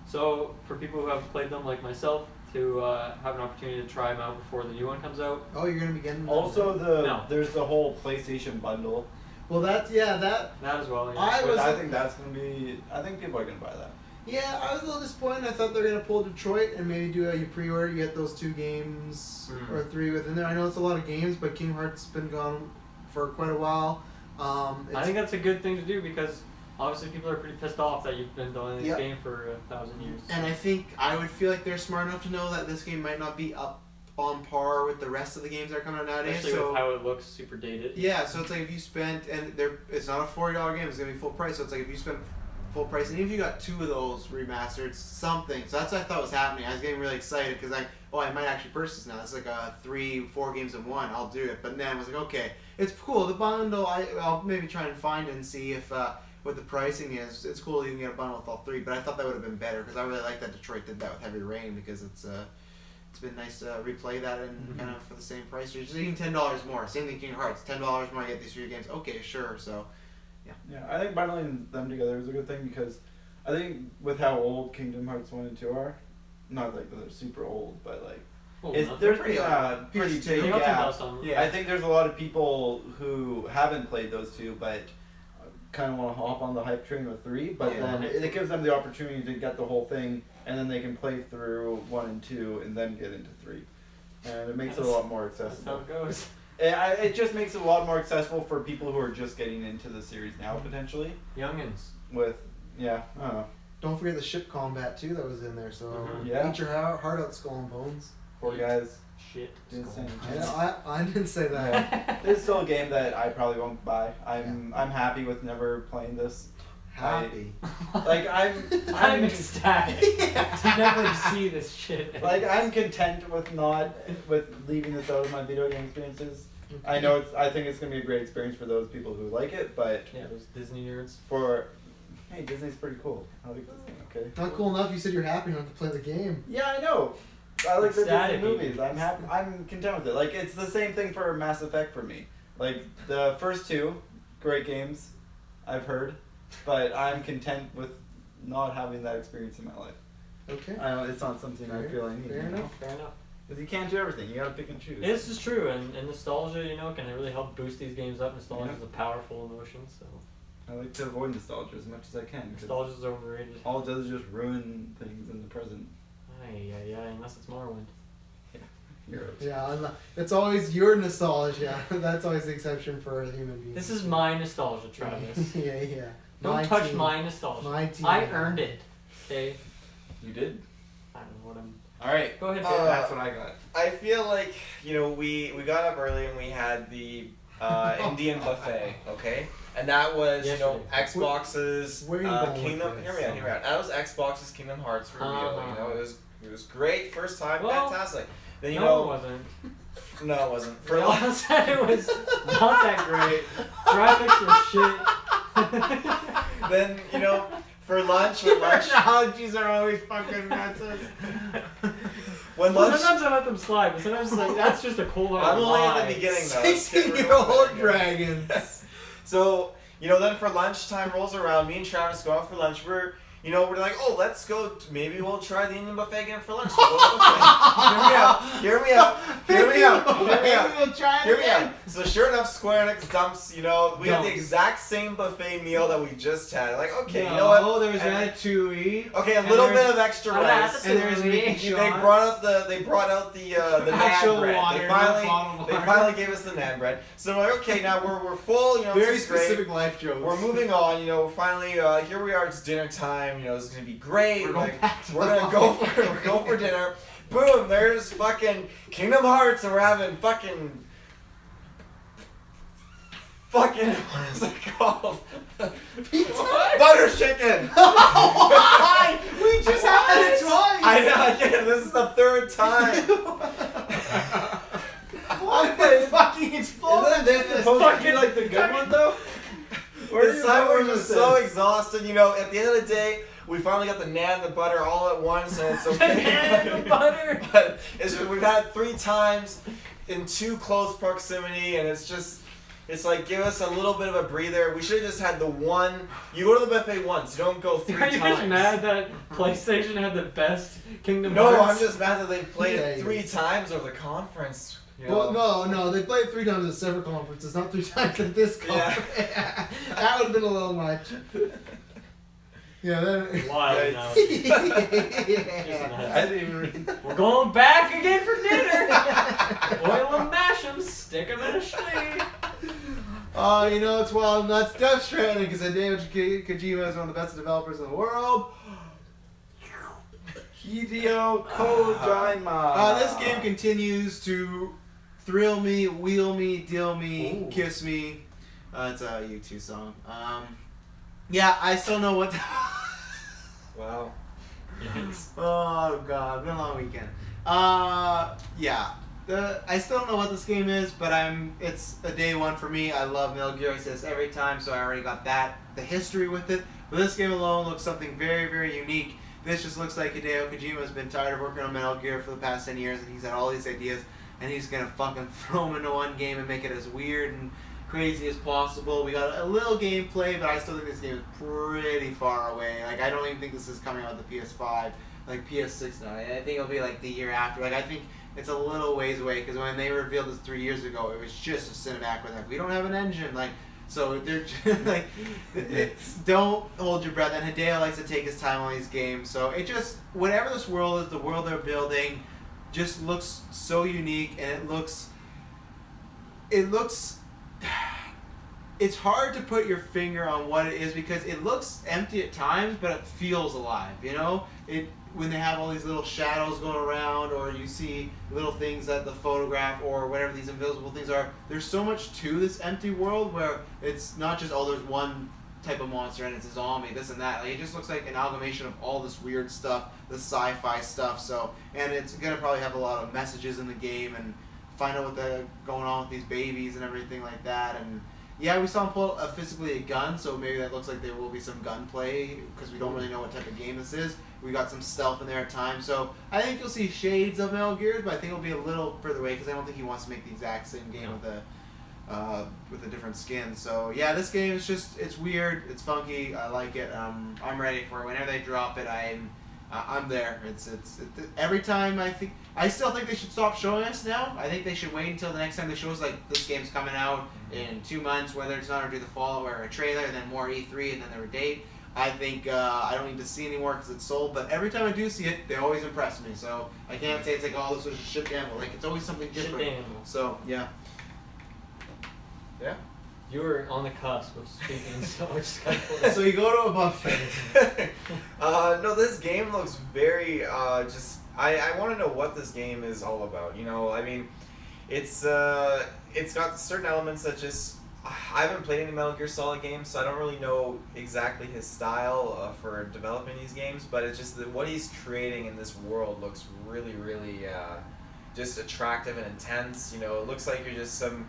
So for people who have played them like myself, to have an opportunity to try them out before the new one comes out. Oh, you're gonna be getting Also, there's the whole PlayStation bundle. Well, that as well. Yeah. I think that's gonna be. I think people are gonna buy that. Yeah, I was a little disappointed. I thought they were going to pull Detroit and maybe do you pre-order, you get those 2 games or 3 within there. I know it's a lot of games, but Kingdom Hearts has been gone for quite a while. I think that's a good thing to do because obviously people are pretty pissed off that you've been delaying this game for 1,000 years. And I think I would feel like they're smart enough to know that this game might not be up on par with the rest of the games that are coming out nowadays. Especially with how it looks super dated. Yeah, so it's like if you spent, it's not a $40 game, it's going to be full price, so it's like if you spent full price, and even if you got 2 of those remastered, something. So that's what I thought was happening. I was getting really excited because I might actually purchase this now. It's like 3-4 games in one. I'll do it. But then I was like, okay, it's cool. The bundle, I'll maybe try and find and see if what the pricing is. It's cool you can get a bundle with all 3, but I thought that would have been better because I really like that Detroit did that with Heavy Rain because it's been nice to replay that and kind of for the same price. Or just even $10 more. Same thing Kingdom Hearts. $10 more, I get these 3 games. Okay, sure. So. Yeah, I think bundling them together is a good thing because I think with how old Kingdom Hearts 1 and 2 are, not like they're super old, but like There's pretty pretty They big got some gap. dust on them. Yeah. I think there's a lot of people who haven't played those two, but kind of want to hop on the hype train with 3. But Yeah. then it gives them the opportunity to get the whole thing, and then they can play through 1 and 2, and then get into 3. And it makes it a lot more That's how accessible. it goes. It just makes it a lot more accessible for people who are just getting into the series now, potentially. Youngins. With, I don't know. Don't forget the ship combat too that was in there. So Yeah. eat your heart out, Skull and Bones. Poor guys. Shit. Didn't stand a I, chance. I didn't say that. It's still a game that I probably won't buy. I'm happy with never playing this. Happy. Like I'm ecstatic to never see this shit. Like I'm content with leaving this out of my video game experiences. I know I think it's gonna be a great experience for those people who like it, but Yeah, those Disney nerds. hey, Disney's pretty cool. I like Disney. Okay. Not cool enough. You said you're happy not to play the game. Yeah, I know. I like the Disney Ecstatic movies. even. I'm happy. I'm content with it. Like it's the same thing for Mass Effect for me. Like the first 2, great games, I've heard, but I'm content with not having that experience in my life. Okay. I know it's not something I feel I need. Fair enough. Fair enough. Because you can't do everything. You gotta pick and choose. This is true, and nostalgia, can really help boost these games up. Nostalgia is a powerful emotion, so I like to avoid nostalgia as much as I can. 'Cause nostalgia is overrated. all it does is just ruin things in the present. Yeah, unless it's Morrowind. Heroes. Yeah, it's always your nostalgia. That's always the exception for a human being. This is my nostalgia, Travis. yeah. Don't My touch team. my nostalgia. My team. I earned it. Okay? You did? I don't know what I'm... Alright. Go ahead, Uh, Dave. That's what I got. I feel like we got up early and we had the Indian buffet, okay, and that was Yesterday. Xbox's Where are you going with Kingdom. this? Hear me out. That was Xbox's Kingdom Hearts reveal. It was great first time, Well, fantastic. Then No, it wasn't. no, it wasn't. For all said it was not that great. Graphics were shit. Then for lunch, when lunch, Analogies are always fucking massive. when Well, lunch. sometimes I let them slide, but sometimes it's like, that's just a cold hard I'm only lie. at the beginning though. Let's get rid of 16-year-old that. dragons. So, then for lunchtime rolls around, me and Travis go out for lunch. We're like, oh, let's go. Maybe we'll try the Indian buffet again for lunch. So we'll go to the buffet. Hear me out. We'll try it Hear me again. out. So sure enough, Square Enix dumps, we had the Dumps. exact same buffet meal that we just had. Like, okay, you know No, what? there's And- Ratatouille. Okay, a And little there's- bit of extra Oh, rice. that's And there's making They shots. brought out the Actual naan bread. water, They not finally bottled water. gave us the naan bread. So we're like, okay, now we're full. Very this is great. specific life jokes. We're moving on. We're finally here. We are. It's dinner time. This is gonna be great. We're going back to we're the gonna go for dinner. Boom! There's fucking Kingdom Hearts, and we're having fucking what is it called? Butter chicken. Why? We just had it twice. I know. Again, this is the third time. What the fucking explode? Isn't this supposed to be like the good one though? This time we're just so exhausted. At the end of the day, we finally got the naan and the butter all at once, and it's okay. And the butter. But we've had it 3 times in too close proximity, and it's like, give us a little bit of a breather. We should have just had the one. You go to the buffet once. You don't go 3 Are times. you just mad that PlayStation had the best Kingdom No, Hearts? I'm just mad that they played Yeah, it 3 times over the conference. Well, no, they played 3 times at separate conferences, not 3 times at this conference. Yeah. That would have been a little much. Yeah, then. Wild now. Yeah. I didn't even read. We're going back again for dinner. Oil and mash 'em, stick 'em in a sleeve. Oh, it's wild. That's Death Stranding because Hideo Kojima is one of the best developers in the world. Hideo Kojima. This game continues to thrill me, wheel me, deal me, Ooh. kiss me. It's a U2 song. Yeah, I still know what. Wow. Oh god, been a long weekend. Yeah. I still don't know what this game is, but it's a day one for me. I love Metal Gear. I say this every time, so I already got the history with it. But this game alone looks something very, very unique. This just looks like Hideo Kojima has been tired of working on Metal Gear for the past 10 years, and he's had all these ideas, and he's gonna fucking throw them into one game and make it as weird and crazy as possible. We got a little gameplay, but I still think this game is pretty far away. Like, I don't even think this is coming out with the PS5, like PS6 now. I think it'll be like the year after. Like, I think it's a little ways away because when they revealed this 3 years ago, it was just a cinematic with like we don't have an engine like. So they're just, like, don't hold your breath. And Hideo likes to take his time on these games. So it just, whatever this world is, the world they're building, just looks so unique, and it looks. It's hard to put your finger on what it is because it looks empty at times, but it feels alive. You know, when they have all these little shadows going around, or you see little things that the photograph or whatever these invisible things are. There's so much to this empty world where it's not just there's one type of monster and it's a zombie, this and that. Like, it just looks like an amalgamation of all this weird stuff, the sci-fi stuff. So, and it's gonna probably have a lot of messages in the game and find out what's going on with these babies and everything like that. And yeah, we saw him pull physically a gun, so maybe that looks like there will be some gunplay because we don't really know what type of game this is. We got some stealth in there at times, so I think you'll see shades of Metal Gears, but I think it'll be a little further away because I don't think he wants to make the exact same game with a different skin. So yeah, this game is it's weird, it's funky, I like it. I'm ready for it. Whenever they drop it, I'm there. It's every time I still think they should stop showing us now. I think they should wait until the next time they show us like this game's coming out in 2 months, whether it's not or do the fall or a trailer, and then more E3 and then their date. I think I don't need to see anymore because it's sold. But every time I do see it, they always impress me. So I can't say it's like, oh, this was a shit gamble. Like, it's always something different. So yeah. Yeah. You were on the cusp of speaking so much. So you go to a buffet. No, this game looks very I want to know what this game is all about. You know, I mean, it's got certain elements that just I haven't played any Metal Gear Solid games, so I don't really know exactly his style for developing these games. But it's just that what he's creating in this world looks really, really just attractive and intense. You know, it looks like you're just some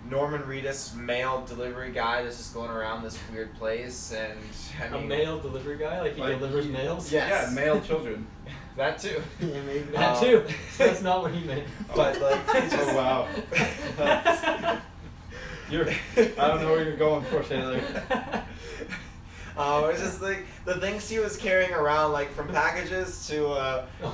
Norman Reedus mail delivery guy that's just going around this weird place, and I mean, a mail delivery guy, like he delivers mails. Yes. Yeah, male children. That too. Yeah, maybe. That too. So that's not what he meant. But like, it's just, Oh wow. I don't know where you're going for, Taylor. it's just like the things he was carrying around, like from packages to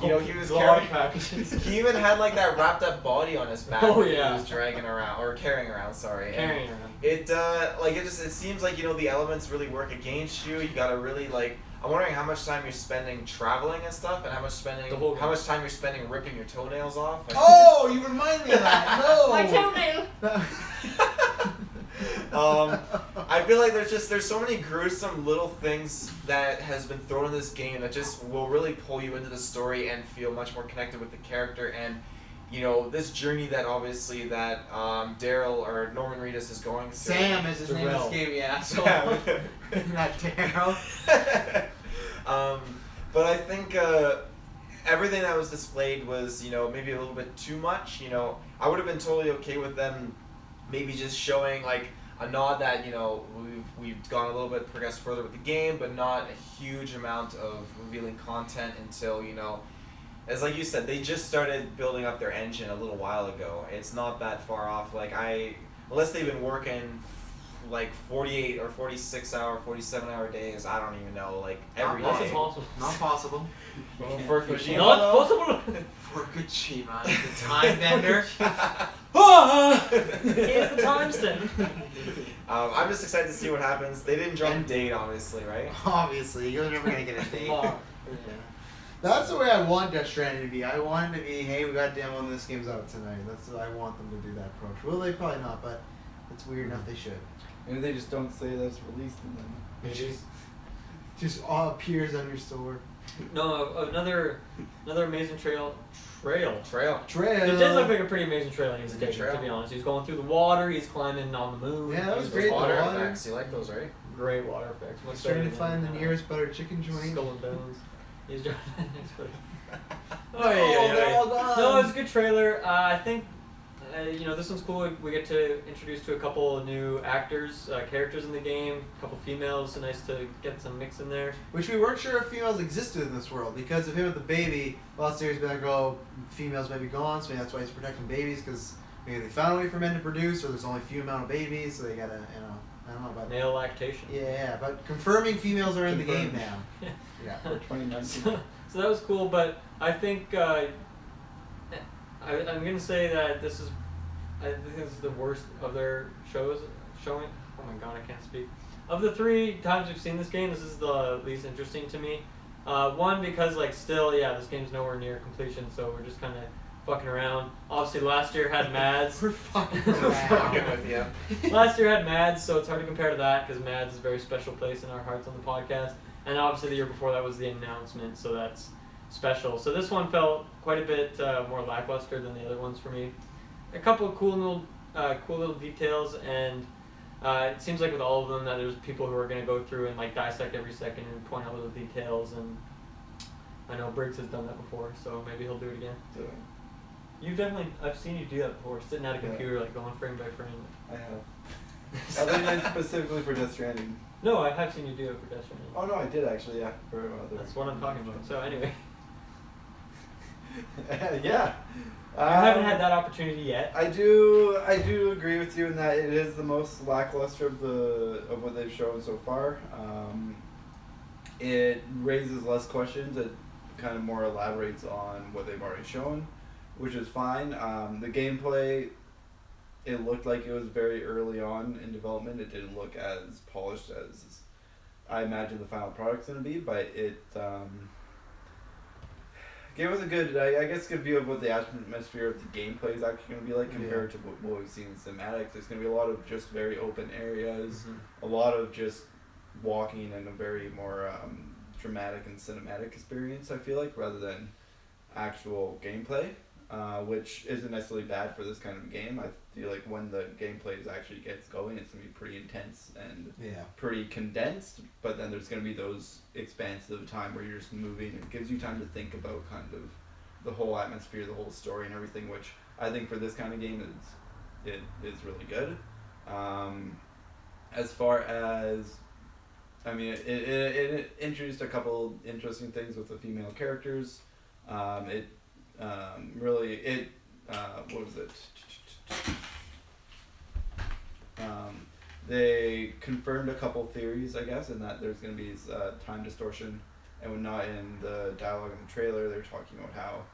you know, he was Large carrying packages. He even had like that wrapped up body on his back Oh, that yeah. he was dragging around or carrying around. Sorry. Carrying around. It it seems like, you know, the elements really work against you. You gotta really like. I'm wondering how much time you're spending traveling and stuff, and how much time you're spending ripping your toenails off. Oh, you remind me of that. No. My toenail. I feel like there's so many gruesome little things that has been thrown in this game that just will really pull you into the story and feel much more connected with the character, and you know, this journey that obviously that Daryl or Norman Reedus is going through. Sam is his name. This game, yeah. So not Daryl. But I think everything that was displayed was, you know, maybe a little bit too much. You know, I would have been totally okay with them maybe just showing like a nod that, you know, we've gone a little bit progressed further with the game, but not a huge amount of revealing content until, you know, as like you said, they just started building up their engine a little while ago. It's not that far off. Like unless they've been working like 48 or 46 hour, 47 hour days, I don't even know, like every Not day. possible. Not possible. For Kojima, Not though? possible. For Kojima, the time bender. Here's the timestamp. I'm just excited to see what happens. They didn't drop a date, obviously, right? Obviously, you're never gonna get a date. Tomorrow. Yeah. That's the way I want Death Stranding to be. I want it to be, hey, we got a demo and this game's out tonight. That's what I want them to do, that approach. Will they? Probably not, but it's weird enough they should. Maybe they just don't say that's released and then. It just all appears on your store. No, another amazing trail. Trail. It did look like a pretty amazing trail he was It's a good taking, trail. to be honest. He's going through the water, he's climbing on the moon. Yeah, that was He's great. Water the water. effects, you like those, right? Great water effects. Much He's trying to better find the than, nearest buttered chicken joint. Skull and Bones. He's driving next to it. They're all gone. No, it's a good trailer. I think, you know, this one's cool. We get to introduce to a couple of new actors, characters in the game, a couple females. So nice to get some mix in there. Which we weren't sure if females existed in this world because of him with the baby. Last series been like, oh, females may be gone, so maybe that's why he's protecting babies because maybe they found a way for men to produce, or there's only a few amount of babies, so they gotta, you know, I don't know about Male lactation. Yeah, but confirming females are in the game Confirmed. now. Yeah. For 2019. So that was cool, but I think I'm gonna say that this is, I think this is the worst of their shows showing. Oh my god, I can't speak. Of the 3 times we've seen this game, this is the least interesting to me. One, because like still, this game's nowhere near completion, so we're just kind of fucking around. Obviously, last year had Mads. We're fucking Fucking around. with you. Last year had Mads, so it's hard to compare to that because Mads is a very special place in our hearts on the podcast. And obviously, the year before that was the announcement, so that's special. So this one felt quite a bit more lackluster than the other ones for me. A couple of cool little details, and it seems like with all of them that there's people who are going to go through and like dissect every second and point out little details. And I know Briggs has done that before, so maybe he'll do it again. I've seen you do that before, sitting at a computer like going frame by frame. I have. Other than specifically for Death Stranding. No, I have seen you do it for Death Stranding. Oh no, I did actually. Yeah, for other. That's what I'm talking about. So anyway, yeah. I haven't had that opportunity yet. I do agree with you in that it is the most lackluster of what they've shown so far. It raises less questions. It kind of more elaborates on what they've already shown, which is fine. The gameplay, it looked like it was very early on in development. It didn't look as polished as I imagine the final product's going to be, but it gave us a good, I guess, good view of what the atmosphere of the gameplay is actually going to be like compared to what we've seen in cinematics. There's going to be a lot of just very open areas, a lot of just walking in a very more dramatic and cinematic experience, I feel like, rather than actual gameplay, which isn't necessarily bad for this kind of game. I feel like when the gameplay actually gets going, it's going to be pretty intense and pretty condensed, but then there's going to be those expanses of time where you're just moving. It gives you time to think about kind of the whole atmosphere, the whole story and everything, which I think for this kind of game is really good. As far as, I mean, it introduced a couple interesting things with the female characters. What was it? They confirmed a couple theories, I guess, in that there's going to be time distortion, and when not in the dialogue in the trailer, they're talking about how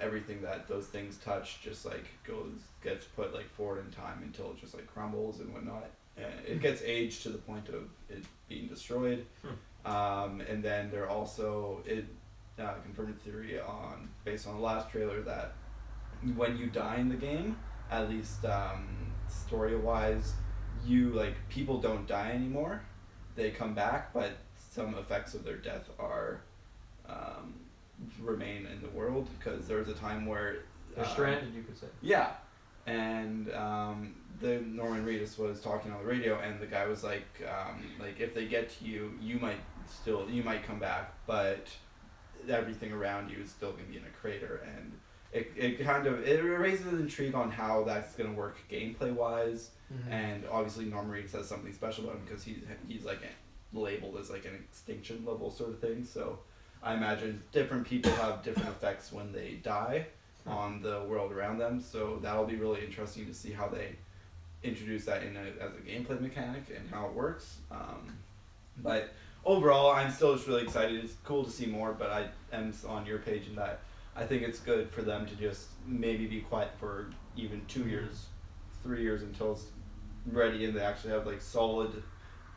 everything that those things touch just like gets put like forward in time until it just like crumbles and whatnot. It gets aged to the point of it being destroyed. And then they're also confirmed a theory based on the last trailer that when you die in the game, at least story wise, people don't die anymore. They come back, but some effects of their death are remain in the world, because there was a time where they're stranded, you could say. Yeah, and the Norman Reedus was talking on the radio, and the guy was like if they get to you, you might come back, but everything around you is still going to be in a crater, and it raises intrigue on how that's going to work gameplay wise. And obviously Norman Reedus has something special about him because he's like labeled as like an extinction level sort of thing, so I imagine different people have different effects when they die on the world around them, so that'll be really interesting to see how they introduce that as a gameplay mechanic and how it works. But overall, I'm still just really excited. It's cool to see more, but I am on your page in that I think it's good for them to just maybe be quiet for even 2 years, 3 years until it's ready and they actually have like solid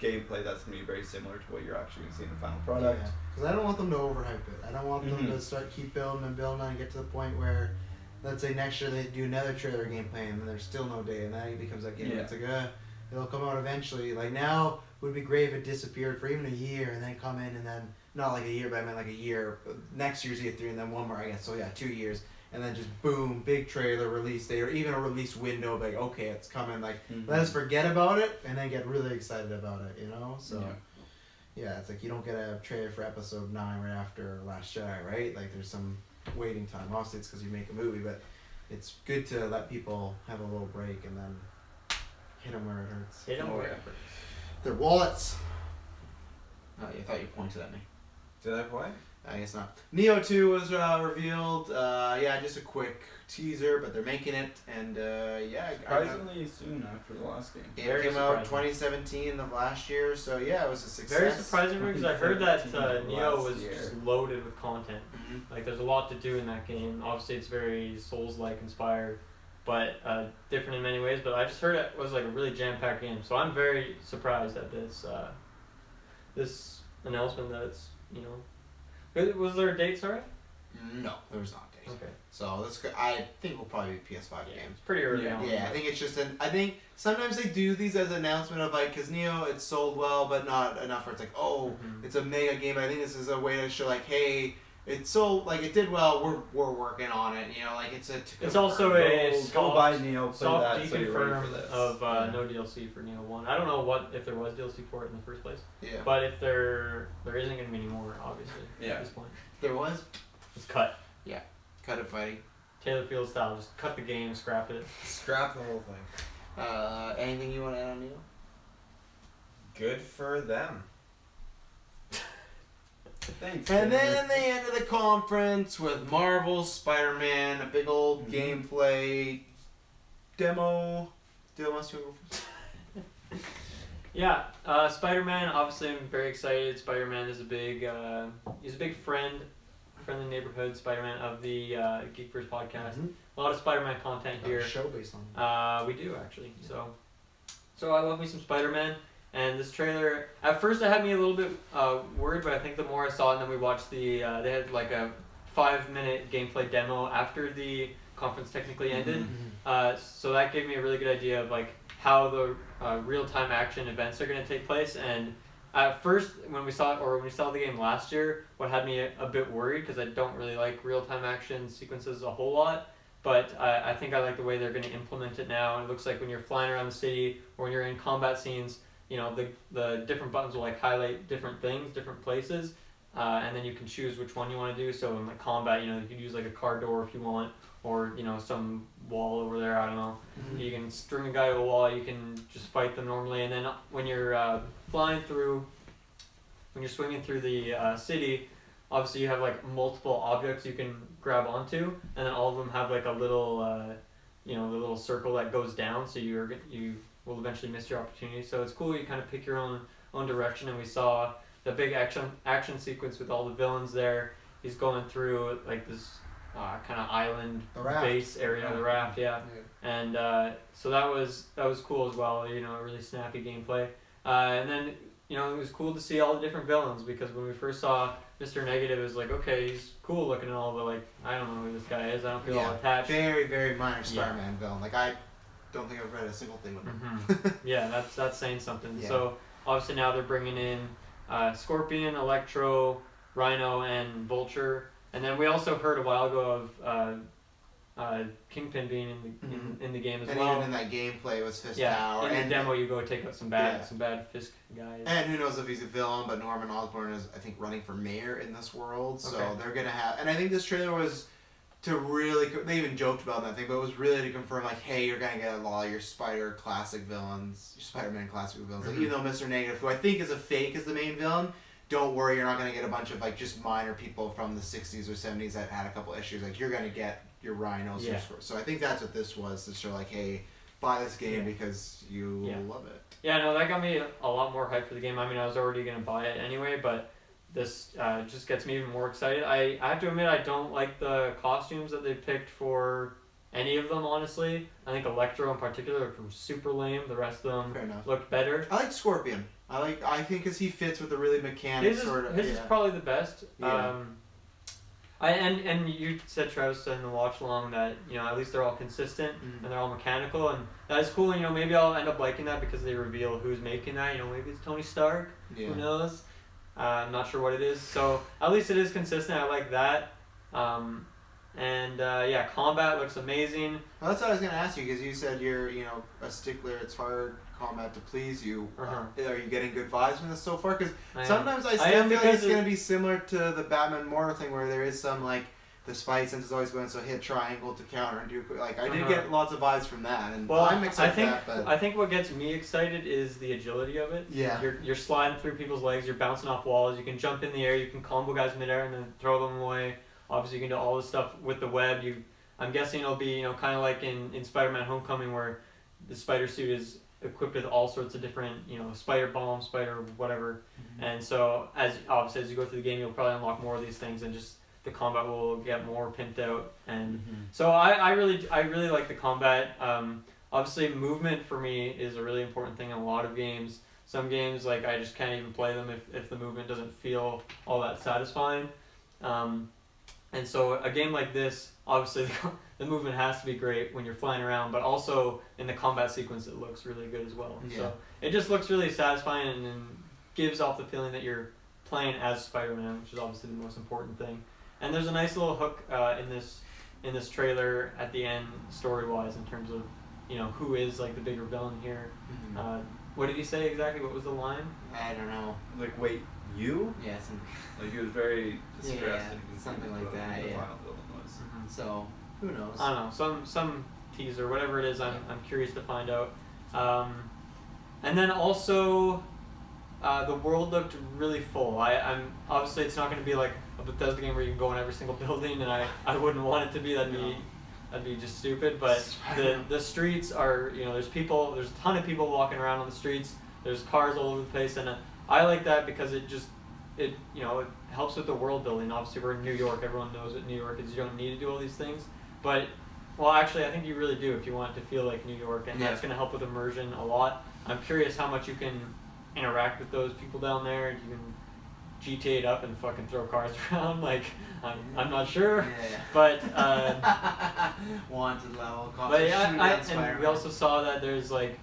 gameplay that's going to be very similar to what you're actually going to see in the final product. Because I don't want them to overhype it. I don't want them to keep building and get to the point where, let's say next year they do another trailer gameplay and then there's still no day, and then it becomes that game. It's like, it'll come out eventually. Like now, it would be great if it disappeared for even a year and then come in and then, not like a year, but I meant like a year, next year's E3 and then one more, I guess. So 2 years. And then just boom, big trailer, release day, or even a release window, like, okay, it's coming, like, let us forget about it, and then get really excited about it, you know? So, it's like, you don't get a trailer for episode 9 right after Last Jedi, right? Like, there's some waiting time. Obviously, it's because you make a movie, but it's good to let people have a little break and then hit them where it hurts. Hit them where it hurts. Their wallets. Oh, you thought you pointed at me. Did I play? I guess not. Neo 2 was revealed. Just a quick teaser, but they're making it, and Surprisingly soon after the last game. It Very came out surprising. 2017 of last year, so yeah, it was a success. Very surprising because I heard that 2017 Neo last was year. just loaded with content. Mhm. Like there's a lot to do in that game. Obviously, it's very Souls-like inspired, but different in many ways. But I just heard it was like a really jam-packed game, so I'm very surprised at this this announcement that it's Was there a date? Sorry. No, there was not a date. Okay. So I think we'll probably be PS5 Yeah, games. it's pretty early on. Yeah, I think it's just I think sometimes they do these as an announcement of like, because Neo, it's sold well, but not enough where it's like, Mhm. it's a mega game. I think this is a way to show like, hey, it sold, like it did well. We're working on it. Like it's a. It's also a Go buy Neo, play soft that, so you're ready for deconfirm this. of no DLC for Neo 1. I don't know if there was DLC for it in the first place, Yeah. but if there isn't going to be any more, obviously, Yeah. at this point. There was It's cut. cut it fighting. Taylor Field style, just cut the game, scrap it. Scrap the whole thing. Anything you want to add on Neo? Good for them. Thanks. And then they ended the conference with Marvel Spider-Man, a big old gameplay demo. Dylan wants to go first. Yeah, Spider-Man. Obviously, I'm very excited. Spider-Man is he's a big friendly neighborhood Spider-Man of the GeekVerse podcast. A lot of Spider-Man content here. A show based on We do actually. So I love me some Spider-Man, and this trailer. At first, it had me a little bit worried, but I think the more I saw it, and then we watched they had like a 5-minute gameplay demo after the conference technically ended. So that gave me a really good idea of like how the real-time action events are going to take place. And at first, when we saw the game last year, what had me a bit worried, because I don't really like real-time action sequences a whole lot, but I think I like the way they're going to implement it now. And it looks like when you're flying around the city or when you're in combat scenes, the different buttons will like highlight different things, different places, and then you can choose which one you want to do. So in like combat, you can use like a car door if you want, or some wall over there, I don't know. You can string a guy to a wall, you can just fight them normally, and then when you're swinging through the city, obviously you have like multiple objects you can grab onto, and then all of them have like a little the little circle that goes down, so you will eventually miss your opportunity. So it's cool, you kind of pick your own direction. And we saw the big action sequence with all the villains there. He's going through like this kind of island base area, the raft, and so that was cool as well. A really snappy gameplay, and then it was cool to see all the different villains, because when we first saw Mr. Negative, it was like, okay, he's cool looking and all, but like I don't know who this guy is. I don't feel all attached. Very, very minor Spider-Man villain. Like I don't think I've read a single thing with him. Yeah, that's saying something. Yeah. So obviously now they're bringing in Scorpion, Electro, Rhino, and Vulture. And then we also heard a while ago of Kingpin being in the game as and well. even in that gameplay was Fisk Yeah, Tower. in and the demo you go take out some bad Fisk guys. And who knows if he's a villain, but Norman Osborn is, I think, running for mayor in this world. So they're going to have... And I think this trailer was to really... They even joked about that thing, but it was really to confirm, like, hey, you're going to get a lot of your Spider-Man classic villains. Like, even though Mr. Negative, who I think is a fake, is the main villain, don't worry, you're not going to get a bunch of, like, just minor people from the 60s or 70s that had a couple issues. Like, you're going to get your Rhinos. Your so I think that's what this was, to show, like, hey, buy this game because you love it. Yeah, no, that got me a lot more hyped for the game. I mean, I was already going to buy it anyway, but this just gets me even more excited. I have to admit, I don't like the costumes that they picked for any of them, honestly. I think Electro in particular looked super lame. The rest of them looked better. I like Scorpion. I think because he fits with the really mechanic sort of... His is probably the best. Yeah. And you said, Travis, in the watch along that at least they're all consistent and they're all mechanical, and that is cool. Maybe I'll end up liking that because they reveal who's making that. Maybe it's Tony Stark. Yeah. Who knows? I'm not sure what it is. So at least it is consistent. I like that. Combat looks amazing. Well, that's what I was gonna ask you, because you said you're a stickler. It's hard combat to please you. Are you getting good vibes from this so far? Because sometimes I still feel like it's gonna be similar to the Batman Mortal thing, where there is some like the spy sense is always going so hit triangle to counter and do like I did Uh-huh. get lots of vibes from that, and Well, I'm excited I think for that. But I think what gets me excited is the agility of it. yeah, You're sliding through people's legs. You're bouncing off walls. You can jump in the air. You can combo guys midair and then throw them away. Obviously, you can do all this stuff with the web. I'm guessing it'll be kind of like in Spider-Man: Homecoming, where the spider suit is equipped with all sorts of different spider bomb, spider whatever. And so as you go through the game, you'll probably unlock more of these things, and just the combat will get more pimped out. And so I really like the combat. Obviously, movement for me is a really important thing in a lot of games. Some games, like, I just can't even play them if the movement doesn't feel all that satisfying. And so a game like this, obviously the movement has to be great when you're flying around, but also in the combat sequence it looks really good as well. Yeah. So it just looks really satisfying and gives off the feeling that you're playing as Spider-Man, which is obviously the most important thing. And there's a nice little hook in this trailer at the end, story-wise, in terms of who is like the bigger villain here. What did he say exactly? What was the line? I don't know. Like, wait, you? Yeah, Like, he was very distressed Yeah, and confused something like what that, the yeah. final villain was. so who knows? I don't know, some teaser, whatever it is. I'm curious to find out. And then also, the world looked really full. I'm obviously it's not going to be like a Bethesda game where you can go in every single building, and I wouldn't want it to be. That'd be just stupid. But the streets are there's a ton of people walking around on the streets. There's cars all over the place, and I like that because it helps with the world building. Obviously, we're in New York. Everyone knows what New York is. You don't need to do all these things, but actually, I think you really do if you want it to feel like New York, and that's going to help with immersion a lot. I'm curious how much you can interact with those people down there. You can GTA it up and fucking throw cars around. Like, I'm not sure, but wanted level. but yeah, and we also saw that there's like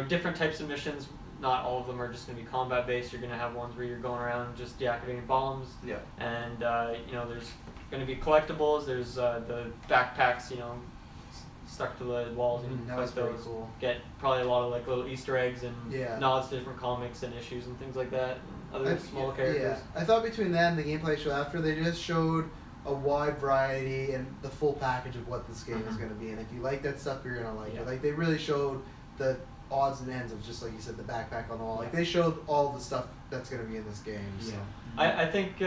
different types of missions. Not all of them are just going to be combat based. You're going to have ones where you're going around just deactivating bombs. Yeah. And there's going to be collectibles. There's the backpacks, stuck to the walls, and that was collect pretty those. cool. Get probably a lot of like little Easter eggs and Yeah. nods to different comics and issues and things like that. And other small characters. Yeah, I thought between that and the gameplay show after, they just showed a wide variety and the full package of what this game is going to be. And if you like that stuff, you're going to like it. Like, they really showed the odds and ends of, just like you said, the backpack on the wall. Like, they showed all the stuff that's going to be in this game. So. I think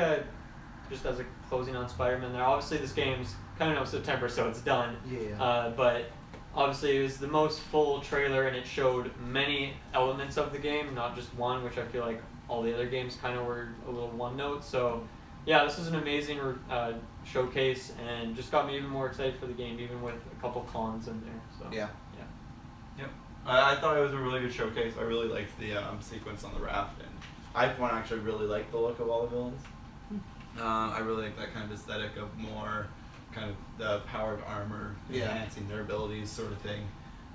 just as a closing on Spider-Man there, obviously this game's coming out September, so it's done. Yeah. But obviously it was the most full trailer, and it showed many elements of the game, not just one, which I feel like all the other games kind of were a little one note. So yeah, this is an amazing showcase, and just got me even more excited for the game, even with a couple cons in there. So Yeah. Yep. I thought it was a really good showcase. I really liked the sequence on the raft, and I, for one, actually really liked the look of all the villains. I really like that kind of aesthetic of more kind of the powered armor enhancing their abilities sort of thing.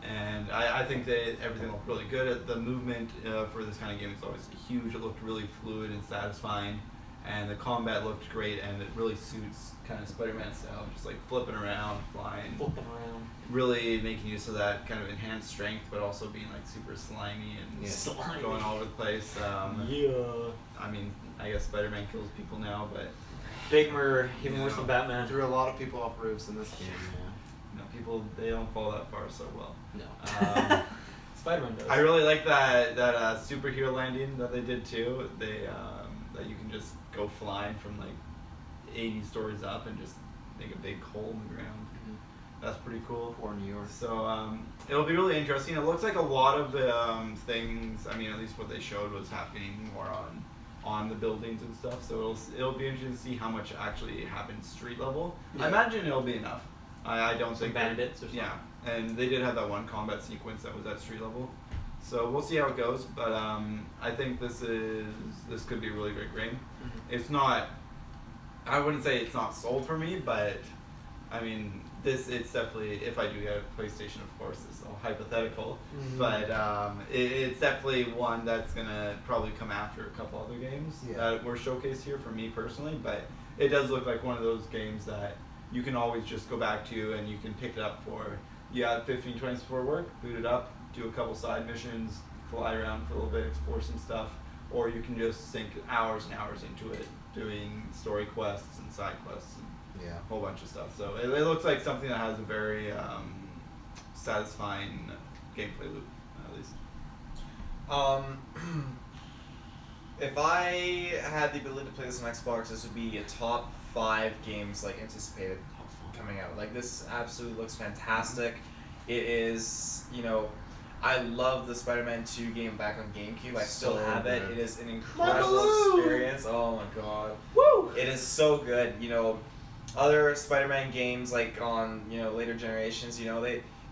And I think that everything looked really good. The movement for this kind of game is always huge. It looked really fluid and satisfying. And the combat looked great, and it really suits kind of Spider-Man style, just like flipping around, flying. Really making use of that kind of enhanced strength, but also being like super slimy and going all over the place. I mean, I guess Spider-Man kills people now, but big murder, even worse than Batman. Threw a lot of people off roofs in this game. People, they don't fall that far so well. No. Spider-Man does. I really like that superhero landing that they did too. They that you can just go flying from like 80 stories up and just make a big hole in the ground. That's pretty cool. Poor New York. So it'll be really interesting. It looks like a lot of things. I mean, at least what they showed was happening more on the buildings and stuff. So it'll be interesting to see how much actually happens street level. I imagine it'll be enough. I don't think bandits or something. Yeah, and they did have that one combat sequence that was at street level. So we'll see how it goes. But I think this could be a really great game. It's not. I wouldn't say it's not sold for me, but I mean, it's definitely, if I do get a PlayStation, of course, it's all hypothetical, but it's definitely one that's gonna probably come after a couple other games that were showcased here for me personally. But it does look like one of those games that you can always just go back to, and you can pick it up for 15-20 minutes before work, boot it up, do a couple side missions, fly around for a little bit, explore some stuff, or you can just sink hours and hours into it, doing story quests and side quests and Yeah. a whole bunch of stuff. So it looks like something that has a very satisfying gameplay loop, at least. If I had the ability to play this on Xbox, this would be a top 5 games like anticipated coming out. Like this absolutely looks fantastic. It is, I love the Spider-Man 2 game back on GameCube. I still have it. It is an incredible experience. Oh my god. Woo! It is so good. Other Spider-Man games like on, later generations,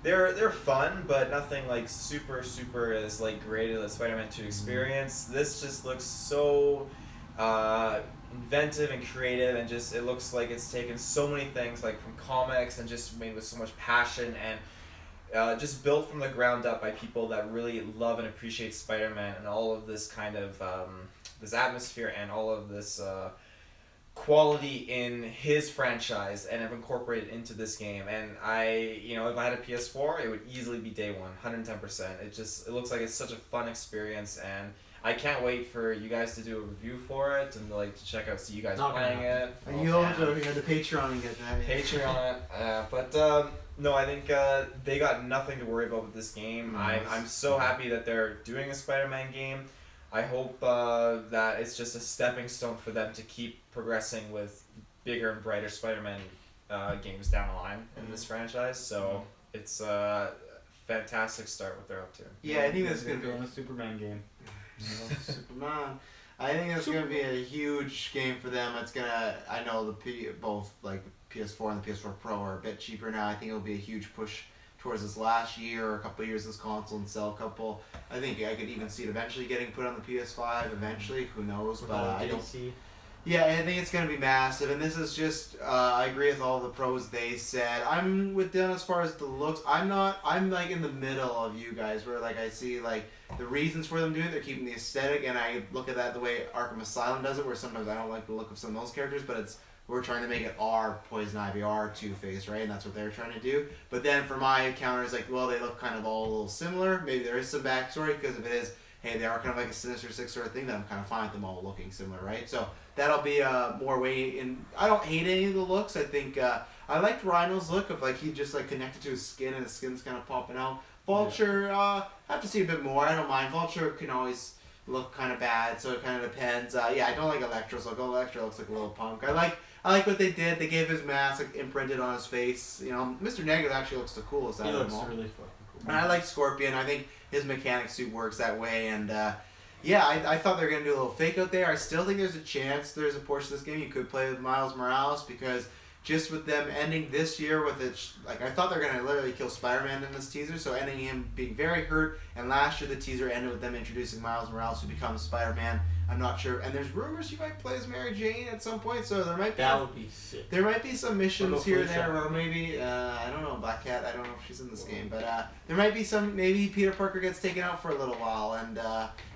they're fun, but nothing like super as like great as the Spider-Man 2 experience. This just looks so inventive and creative, and just it looks like it's taken so many things like from comics and just made with so much passion and just built from the ground up by people that really love and appreciate Spider-Man and all of this kind of this atmosphere and all of this quality in his franchise, and have incorporated into this game. And if I had a PS4, it would easily be day one, 110%. It looks like it's such a fun experience, and I can't wait for you guys to do a review for it and like to check out, see you guys playing it. You'll have to the Patreon and get that. Patreon, no, I think they got nothing to worry about with this game. Nice. I'm so happy that they're doing a Spider-Man game. I hope that it's just a stepping stone for them to keep progressing with bigger and brighter Spider-Man games down the line in this franchise. So it's a fantastic start what they're up to. Yeah, I think that's gonna be a Superman game. Superman. I think it's gonna be a huge game for them. It's gonna. I know both like the PS4 and the PS4 Pro are a bit cheaper now. I think it'll be a huge push towards this last year or a couple of years this console and sell a couple. I think I could even see it eventually getting put on the PS5 eventually. Who knows? But I don't see. Yeah, I think it's gonna be massive, and this is just. I agree with all the pros they said. I'm with them as far as the looks. I'm like in the middle of you guys, where like I see like the reasons for them doing it. They're keeping the aesthetic, and I look at that the way Arkham Asylum does it, where sometimes I don't like the look of some of those characters, but we're trying to make it our Poison Ivy, our Two-Face, right? And that's what they're trying to do. But then for my counters, like, well, they look kind of all a little similar. Maybe there is some backstory, because if it is, hey, they are kind of like a Sinister Six sort of thing, then I'm kind of fine with them all looking similar, right? So that'll be more way in. I don't hate any of the looks. I think I liked Rhino's look of like he just like connected to his skin and his skin's kind of popping out. Vulture, I have to see a bit more. I don't mind. Vulture can always look kind of bad, so it kind of depends. Yeah, I don't like Electro's look. Electro looks like a little punk. I like what they did. They gave his mask like, imprinted on his face. Mr. Negative actually looks the coolest out of them all. He looks really fucking cool. And I like Scorpion. I think his mechanic suit works that way. And yeah, I thought they were going to do a little fake out there. I still think there's a chance there's a portion of this game you could play with Miles Morales, because just with them ending this year with it, like I thought they were going to literally kill Spider-Man in this teaser, so ending him being very hurt, and last year the teaser ended with them introducing Miles Morales who becomes Spider-Man. I'm not sure, and there's rumors you might play as Mary Jane at some point, so there might be would be sick. There might be some missions here and there, or maybe I don't know, Black Cat. I don't know if she's in this game, but there might be some. Maybe Peter Parker gets taken out for a little while, and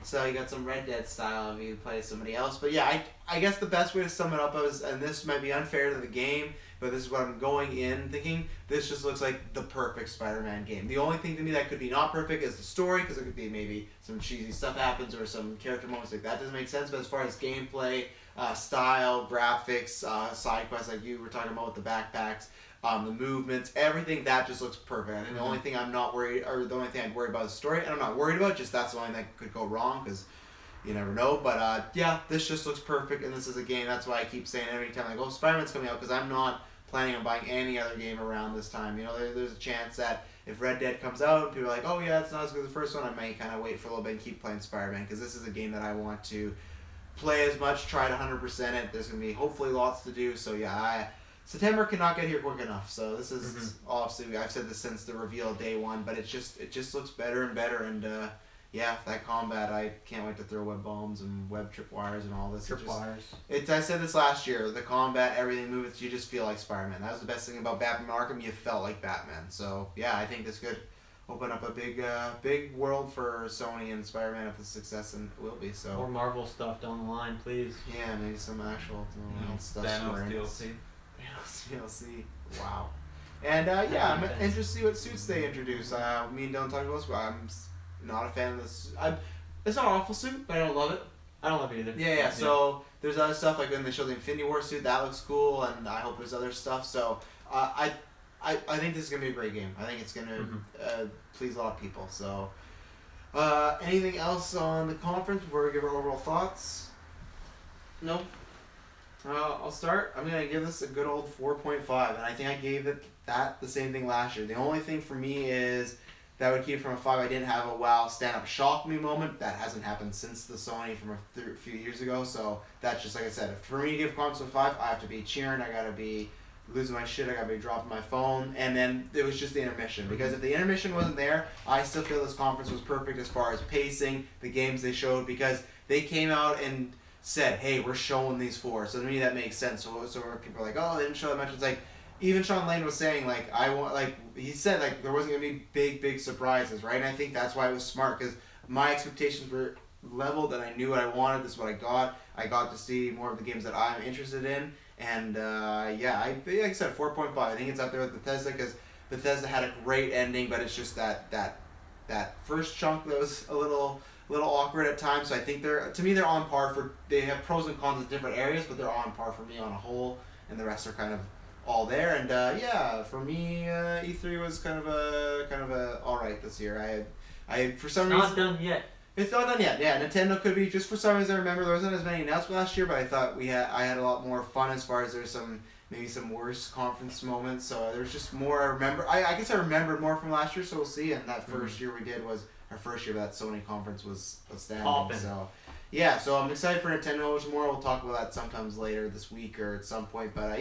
so you got some Red Dead style if you play somebody else. But yeah, I guess the best way to sum it up is, and this might be unfair to the game, but this is what I'm going in thinking. This just looks like the perfect Spider-Man game. The only thing to me that could be not perfect is the story, because it could be maybe some cheesy stuff happens or some character moments like that doesn't make sense. But as far as gameplay, style, graphics, side quests like you were talking about with the backpacks, the movements, everything, that just looks perfect. And the only thing I'm not worried, or the only thing I'd worry about is the story, and I'm not worried about, just that's the only thing that could go wrong, because you never know. But yeah, this just looks perfect, and this is a game. That's why I keep saying every time I go, Spider-Man's coming out, because I'm not planning on buying any other game around this time. There's a chance that if Red Dead comes out and people are like, oh yeah, it's not as good as the first one, I may kind of wait for a little bit and keep playing Spider-Man, because this is a game that I want to play as much, try to 100% it. There's going to be hopefully lots to do, so yeah, September cannot get here quick enough. So this is obviously, I've said this since the reveal day one, but it just looks better and better, and yeah, that combat, I can't wait to throw web bombs and web tripwires and all this. Tripwires. I said this last year, the combat, everything moves, you just feel like Spider-Man. That was the best thing about Batman Arkham, you felt like Batman. So yeah, I think this could open up a big world for Sony and Spider-Man if it's a success, and it will be. So more Marvel stuff down the line, please. Yeah, maybe some actual stuff. Thanos DLC. DLC. Wow. And yeah, I'm interested to see what suits they introduce. Me and Dylan talked about this, but I'm not a fan of this. It's not an awful suit, but I don't love it. I don't love it either. Yeah. So there's other stuff like when they show the Infinity War suit, that looks cool, and I hope there's other stuff. So I think this is gonna be a great game. I think it's gonna please a lot of people. So anything else on the conference before we give our overall thoughts? No. I'll start. I'm gonna give this a good old 4.5, and I think I gave it the same thing last year. The only thing for me is that would keep it from a 5. I didn't have a wow stand up shock me moment. That hasn't happened since the Sony from a few years ago. So that's just like I said. For me to give console a 5, I have to be cheering. I gotta be losing my shit. I gotta be dropping my phone. And then it was just the intermission, because if the intermission wasn't there, I still feel this conference was perfect as far as pacing, the games they showed, because they came out and said, hey, we're showing these 4. So to me that makes sense. So when people are like, oh, they didn't show that much, it's like, even Sean Lane was saying, like, he said, like, there wasn't going to be big surprises, right? And I think that's why it was smart, because my expectations were leveled and I knew what I wanted. This is what I got. I got to see more of the games that I'm interested in. And, like I said, 4.5. I think it's up there with Bethesda, because Bethesda had a great ending, but it's just that first chunk that was a little awkward at times. So I think they're on par they have pros and cons in different areas, but they're on par for me on a whole, and the rest are kind of all there. And for me, E3 was kind of a all right this year. I for some reason not done yet. It's not done yet. Yeah, Nintendo could be, just for some reason I remember there wasn't as many announcements last year, but I thought I had a lot more fun as far as there's maybe some worse conference moments. So there's just more I remember. I guess I remembered more from last year, so we'll see. And that first year we did was our first year, but that Sony conference was outstanding. Poppin'. So yeah, so I'm excited for Nintendo tomorrow. We'll talk about that sometimes later this week or at some point. But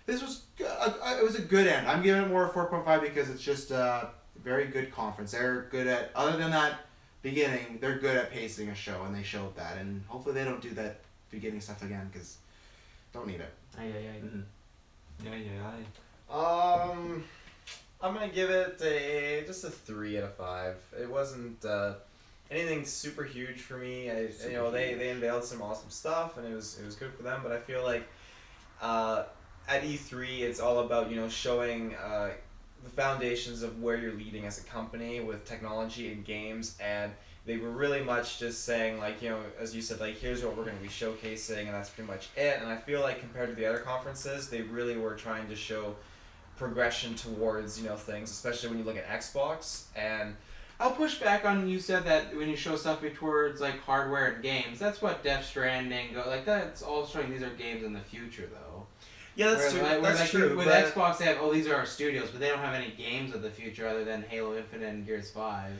this was it was a good end. I'm giving it more 4.5 because it's just a very good conference. They're good at, other than that beginning, they're good at pacing a show, and they showed that. And hopefully they don't do that beginning stuff again, because don't need it. I'm gonna give it just a 3 out of 5. It wasn't anything super huge for me. They unveiled some awesome stuff, and it was good for them. But I feel like at E3, it's all about showing the foundations of where you're leading as a company with technology and games, and they were really much just saying, like, as you said, like, here's what we're going to be showcasing, and that's pretty much it. And I feel like compared to the other conferences, they really were trying to show progression towards things, especially when you look at Xbox. And I'll push back on you said that when you show stuff towards like hardware and games, that's what Death Stranding that's all showing these are games in the future though. Yeah, that's true. That's true. With Xbox, they have these are our studios, but they don't have any games of the future other than Halo Infinite and Gears 5.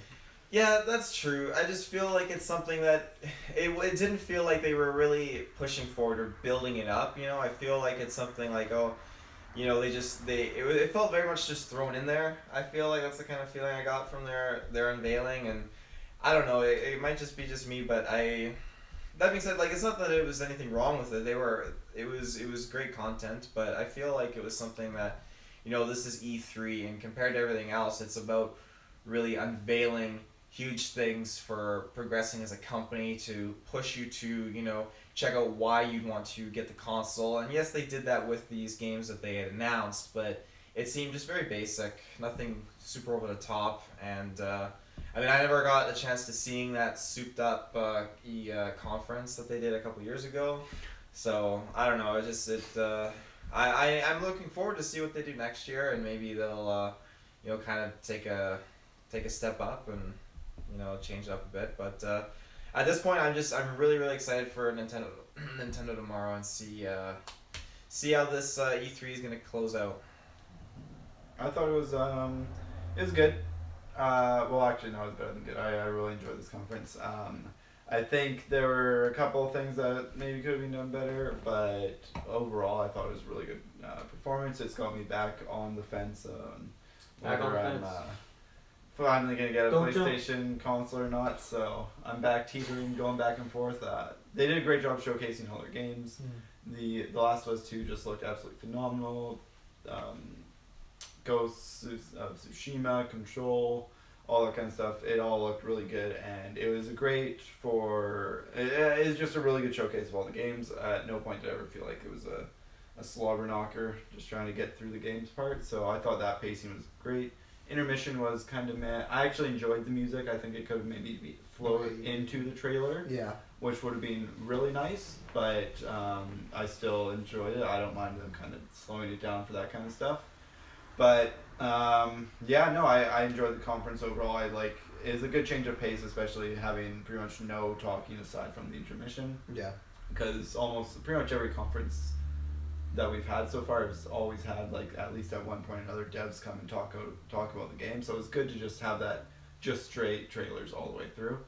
Yeah, that's true. I just feel like it's something that it didn't feel like they were really pushing forward or building it up. I feel like it's something like, it felt very much just thrown in there. I feel like that's the kind of feeling I got from their unveiling, and I don't know. It might just be just me, but that being said, like, it's not that it was anything wrong with it. It was great content, but I feel like it was something that, this is E3, and compared to everything else, it's about really unveiling huge things for progressing as a company, to push you to, check out why you'd want to get the console. And yes, they did that with these games that they had announced, but it seemed just very basic, nothing super over the top. And I never got a chance to seeing that souped up conference that they did a couple years ago. So I don't know. I'm looking forward to see what they do next year, and maybe they'll kind of take a step up and change it up a bit. But at this point, I'm really really excited for Nintendo tomorrow, and see how this E3 is gonna close out. I thought it was good. Well, actually, no, it was better than good. I really enjoyed this conference. I think there were a couple of things that maybe could have been done better, but overall, I thought it was a really good performance. It's got me back on the fence. Back on the fence. Finally gonna get a PlayStation console or not, so I'm back teetering, going back and forth. They did a great job showcasing all their games. The Last of Us 2 just looked absolutely phenomenal. Ghosts of Tsushima, Control, all that kind of stuff. It all looked really good, and it was it's just a really good showcase of all the games. At no point did I ever feel like it was a slobber knocker just trying to get through the games part. So I thought that pacing was great. Intermission was kind of meh. I actually enjoyed the music. I think it could have maybe flowed into the trailer. Yeah. which would have been really nice, but I still enjoyed it. I don't mind them kind of slowing it down for that kind of stuff. But I enjoyed the conference overall. It's a good change of pace, especially having pretty much no talking aside from the intermission. Yeah. Because almost pretty much every conference that we've had so far has always had at least at one point or another devs come and talk about the game. So it's good to just have that just straight trailers all the way through.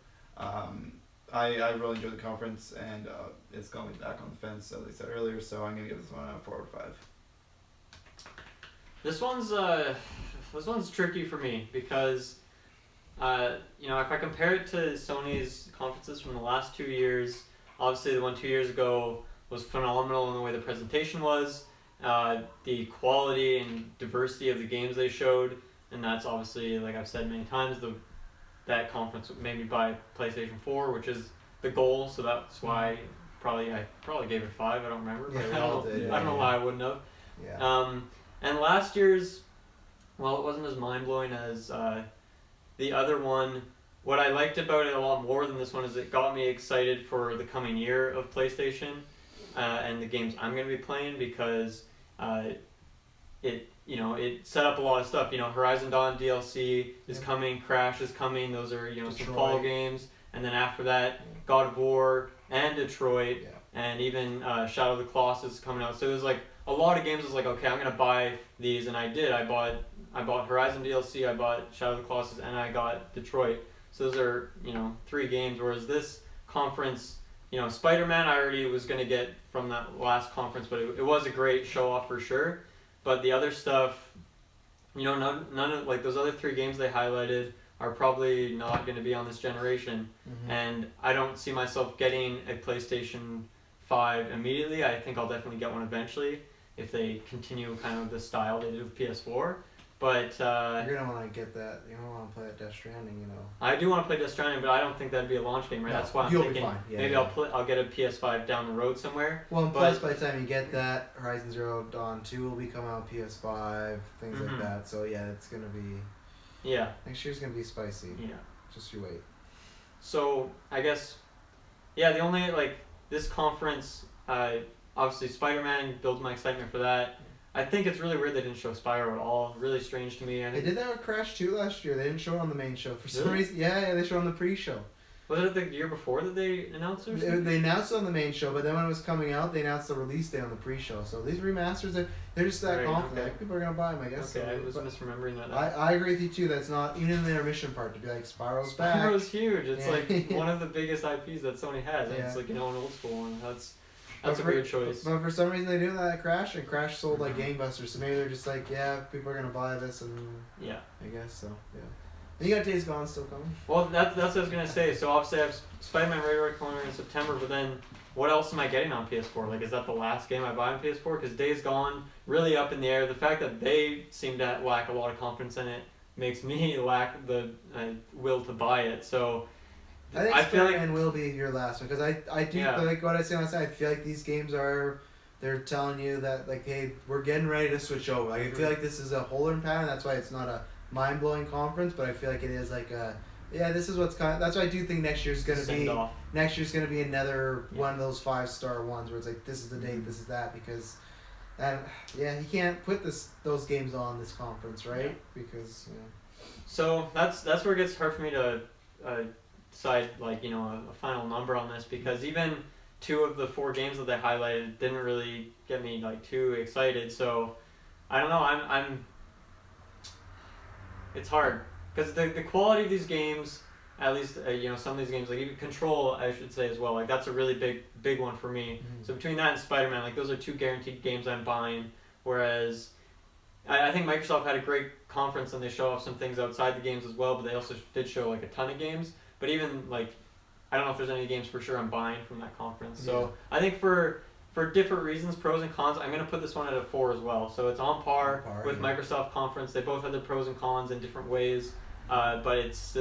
I really enjoyed the conference, and it's got me back on the fence, as I said earlier, so I'm going to give this one a 4 out of 5. This one's tricky for me because, if I compare it to Sony's conferences from the last 2 years, obviously the one 2 years ago was phenomenal in the way the presentation was, the quality and diversity of the games they showed, and that's obviously, like I've said many times, that conference made me buy PlayStation 4, which is the goal, so that's why I probably gave it 5, I don't remember, but I don't know why I wouldn't have. Yeah. And last year's, well, it wasn't as mind-blowing as the other one. What I liked about it a lot more than this one is it got me excited for the coming year of PlayStation and the games I'm going to be playing, because it set up a lot of stuff. Horizon Dawn DLC is coming, Crash is coming. Those are some fall games, and then after that, God of War and Detroit, and even Shadow of the Colossus is coming out. So there's a lot of games. I was like, okay, I'm gonna buy these, and I did. I bought Horizon DLC, I bought Shadow of the Colossus, and I got Detroit. So those are 3 games. Whereas this conference, Spider-Man I already was gonna get from that last conference, but it was a great show off for sure. But the other stuff, none of those other 3 games they highlighted are probably not going to be on this generation. Mm-hmm. And I don't see myself getting a PlayStation 5 immediately. I think I'll definitely get one eventually if they continue kind of the style they did with PS4. But you're gonna want to get that. You don't want to play at Death Stranding, I do want to play Death Stranding, but I don't think that'd be a launch game, right? No, that's why I'm thinking maybe I'll get a PS5 down the road somewhere. Well, and plus by the time you get that, Horizon Zero Dawn 2 will be coming out PS5, things like that. So it's gonna be. Yeah. Next year's gonna be spicy. Yeah. Just you wait. So I guess, the only this conference, obviously Spider-Man builds my excitement for that. I think it's really weird they didn't show Spyro at all. Really strange to me. They did that with Crash 2 last year. They didn't show it on the main show for some reason. Yeah, they showed it on the pre-show. Was it the year before that they announced it or something? They announced it on the main show, but then when it was coming out, they announced the release date on the pre-show. So these remasters, they're just that confident. Okay. People are going to buy them, I guess. Okay, I was misremembering that. I agree with you, too. That's not, even in the intermission part, to be like, Spyro's back. Spyro's huge. It's one of the biggest IPs that Sony has. And it's an old school one. That's a great choice. But for some reason, they do that at Crash, and Crash sold like gangbusters. So maybe they're just like, people are going to buy this, and I guess so, And you got Days Gone still coming. Well, that's what I was going to say. So obviously I have Spider-Man Radar coming in September, but then what else am I getting on PS4? Is that the last game I buy on PS4? Because Days Gone, really up in the air. The fact that they seem to lack a lot of confidence in it makes me lack the will to buy it. So I feel Spider-Man will be your last one, because I do like what I said last night. I feel like these games they're telling you that hey, we're getting ready to switch over. I feel like this is a holding pattern. That's why it's not a mind-blowing conference, but I feel like it is this is what's that's why I do think next year's gonna be another one of those 5-star ones where it's this is the date, this is that, because you can't put those games on this conference, right? Because so that's where it gets hard for me to decide a final number on this, because even 2 of the 4 games that they highlighted didn't really get me too excited. So I don't know, I'm it's hard because the quality of these games, at least some of these games, even Control, I should say as well, that's a really big one for me. Mm-hmm. So between that and Spider-Man, those are 2 guaranteed games I'm buying, whereas I think Microsoft had a great conference and they show off some things outside the games as well, but they also did show a ton of games. But even I don't know if there's any games for sure I'm buying from that conference. So I think for different reasons, pros and cons, I'm going to put this one at a 4 as well. So it's on par with Microsoft conference. They both had their pros and cons in different ways, but it's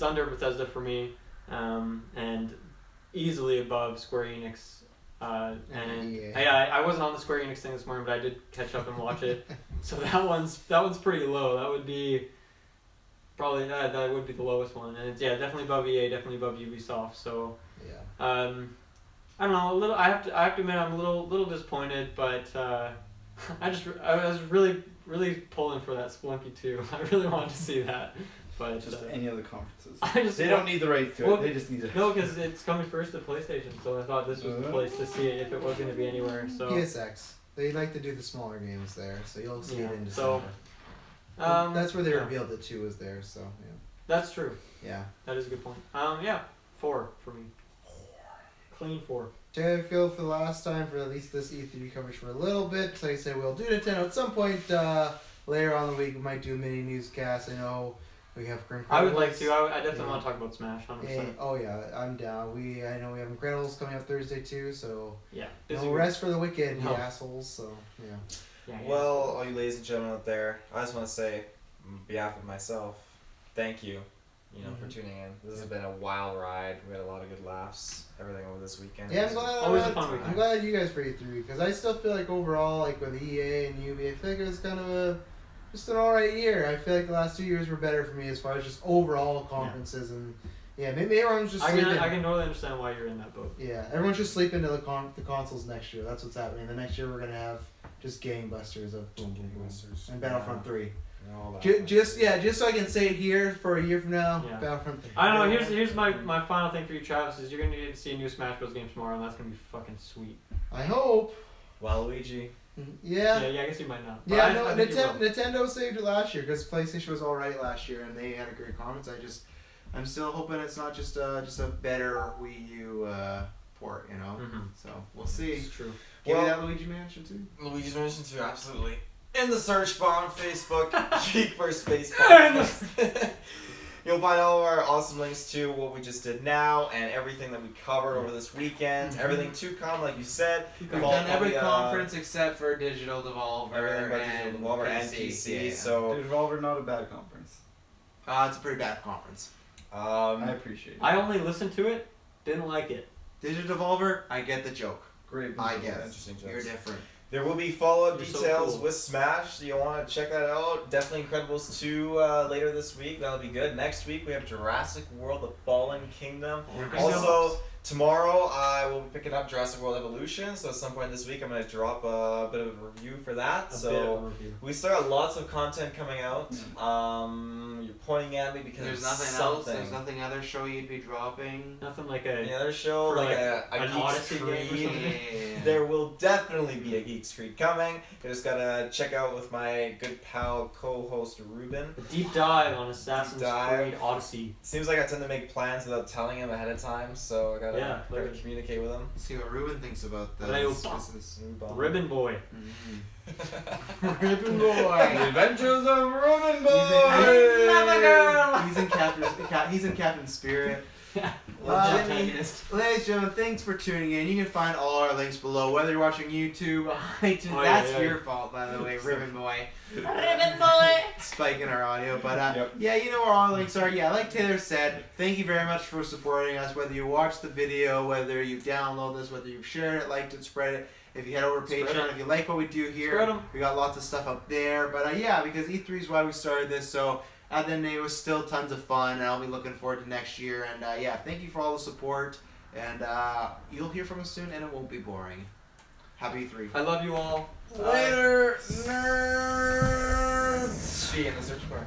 under Bethesda for me, and easily above Square Enix. I wasn't on the Square Enix thing this morning, but I did catch up and watch it. So that one's pretty low. That would be Probably that would be the lowest one, and it's definitely above EA, definitely above Ubisoft. So Yeah. I don't know, a little. I have to admit I'm a little disappointed, but I was really pulling for that Spelunky 2. I really wanted to see that, but Just any other conferences. they don't need the rights to it. They just need to. No, because it's coming first to PlayStation, so I thought this was the place to see it if it was going to be anywhere. So PSX. They like to do the smaller games there, so you'll see it in so, December. That's where they revealed it too. Was there? So yeah. That's true. Yeah. That is a good point. 4 for me. Clean 4. I feel for the last time for at least this E3 coverage for a little bit. So like I said, we'll do Nintendo at some point later on in the week. We might do a mini newscast. I know we have Incredibles. I would like to. I definitely want to talk about Smash. 100%. Oh yeah, I'm down. I know we have Incredibles coming up Thursday too. So yeah. No rest for the wicked, you No. assholes. So yeah. Well, all you ladies and gentlemen out there, I just want to say, on behalf of myself, thank you. For tuning in. This has been a wild ride. We had a lot of good laughs, everything over this weekend. Yeah, I'm glad you guys for E3 because I still feel like overall, like with EA and UB, I feel like it was kind of just an alright year. I feel like the last 2 years were better for me as far as just overall conferences and maybe everyone's just sleeping. I can totally understand why you're in that boat. Yeah, everyone's just sleeping to the consoles next year. That's what's happening. The next year we're gonna have just gangbusters of boom boom boom and Battlefront 3. Just so I can say it here for a year from now. Yeah. Battlefront 3. I don't know. Here's my final thing for you, Travis. Is you're gonna get to see a new Smash Bros. Game tomorrow, and that's gonna be fucking sweet. I hope. Waluigi. Yeah. Yeah, I guess you might not. Yeah, no. Nintendo saved it last year because PlayStation was all right last year, and they had a great conference. I'm still hoping it's not just a better Wii U port, So we'll see. It's true. Give me that Luigi Mansion too. Luigi's Mansion 2, absolutely. In the search bar on Facebook, GeekVerse Facebook. You'll find all of our awesome links to what we just did now and everything that we covered over this weekend. Everything to come, like you said. We've done every conference except for Digital Devolver. Everything but Digital Devolver and PC. So Devolver, not a bad conference. It's a pretty bad conference. I appreciate it. I only listened to it, didn't like it. Digital Devolver, I get the joke. Great. I get it. Interesting jokes. You're different. There will be follow-up You're so details cool. with Smash, so you'll want to check that out. Definitely Incredibles 2 later this week. That'll be good. Next week, we have Jurassic World: The Fallen Kingdom. Also, tomorrow, I will be picking up Jurassic World Evolution, so at some point this week, I'm going to drop a bit of a review for that. We still got lots of content coming out. You're pointing at me because there's nothing else. There's nothing other show you'd be dropping. Nothing like Any other show, like a an Geeks Odyssey game or Creed. something? There will definitely be a Geeks Creed coming. You just gotta check out with my good pal, co-host Ruben. A deep dive on Assassin's Dive. Creed Odyssey. Seems like I tend to make plans without telling him ahead of time, so I gotta communicate with him. See what Ruben thinks about this. Ribbon Boy. Ribbon Boy. The Adventures of Ruben Boy. He's in Captain Spirit. Ladies Ladies and gentlemen, thanks for tuning in. You can find all our links below, whether you're watching YouTube, iTunes. That's your fault, by the way, Ribbon Boy. Ribbon Boy! Spiking our audio, but yeah, you know where all our links are. Yeah, like Taylor said, thank you very much for supporting us, whether you watch the video, whether you download this, whether you've shared it, liked it, spread it. If you head over to Patreon, if you like what we do here, we got lots of stuff up there. But yeah, because E3 is why we started this, so then it was still tons of fun, and I'll be looking forward to next year. And yeah, thank you for all the support, and you'll hear from us soon, and it won't be boring. Happy E3. I love you all. Later, nerds! See you in the search bar.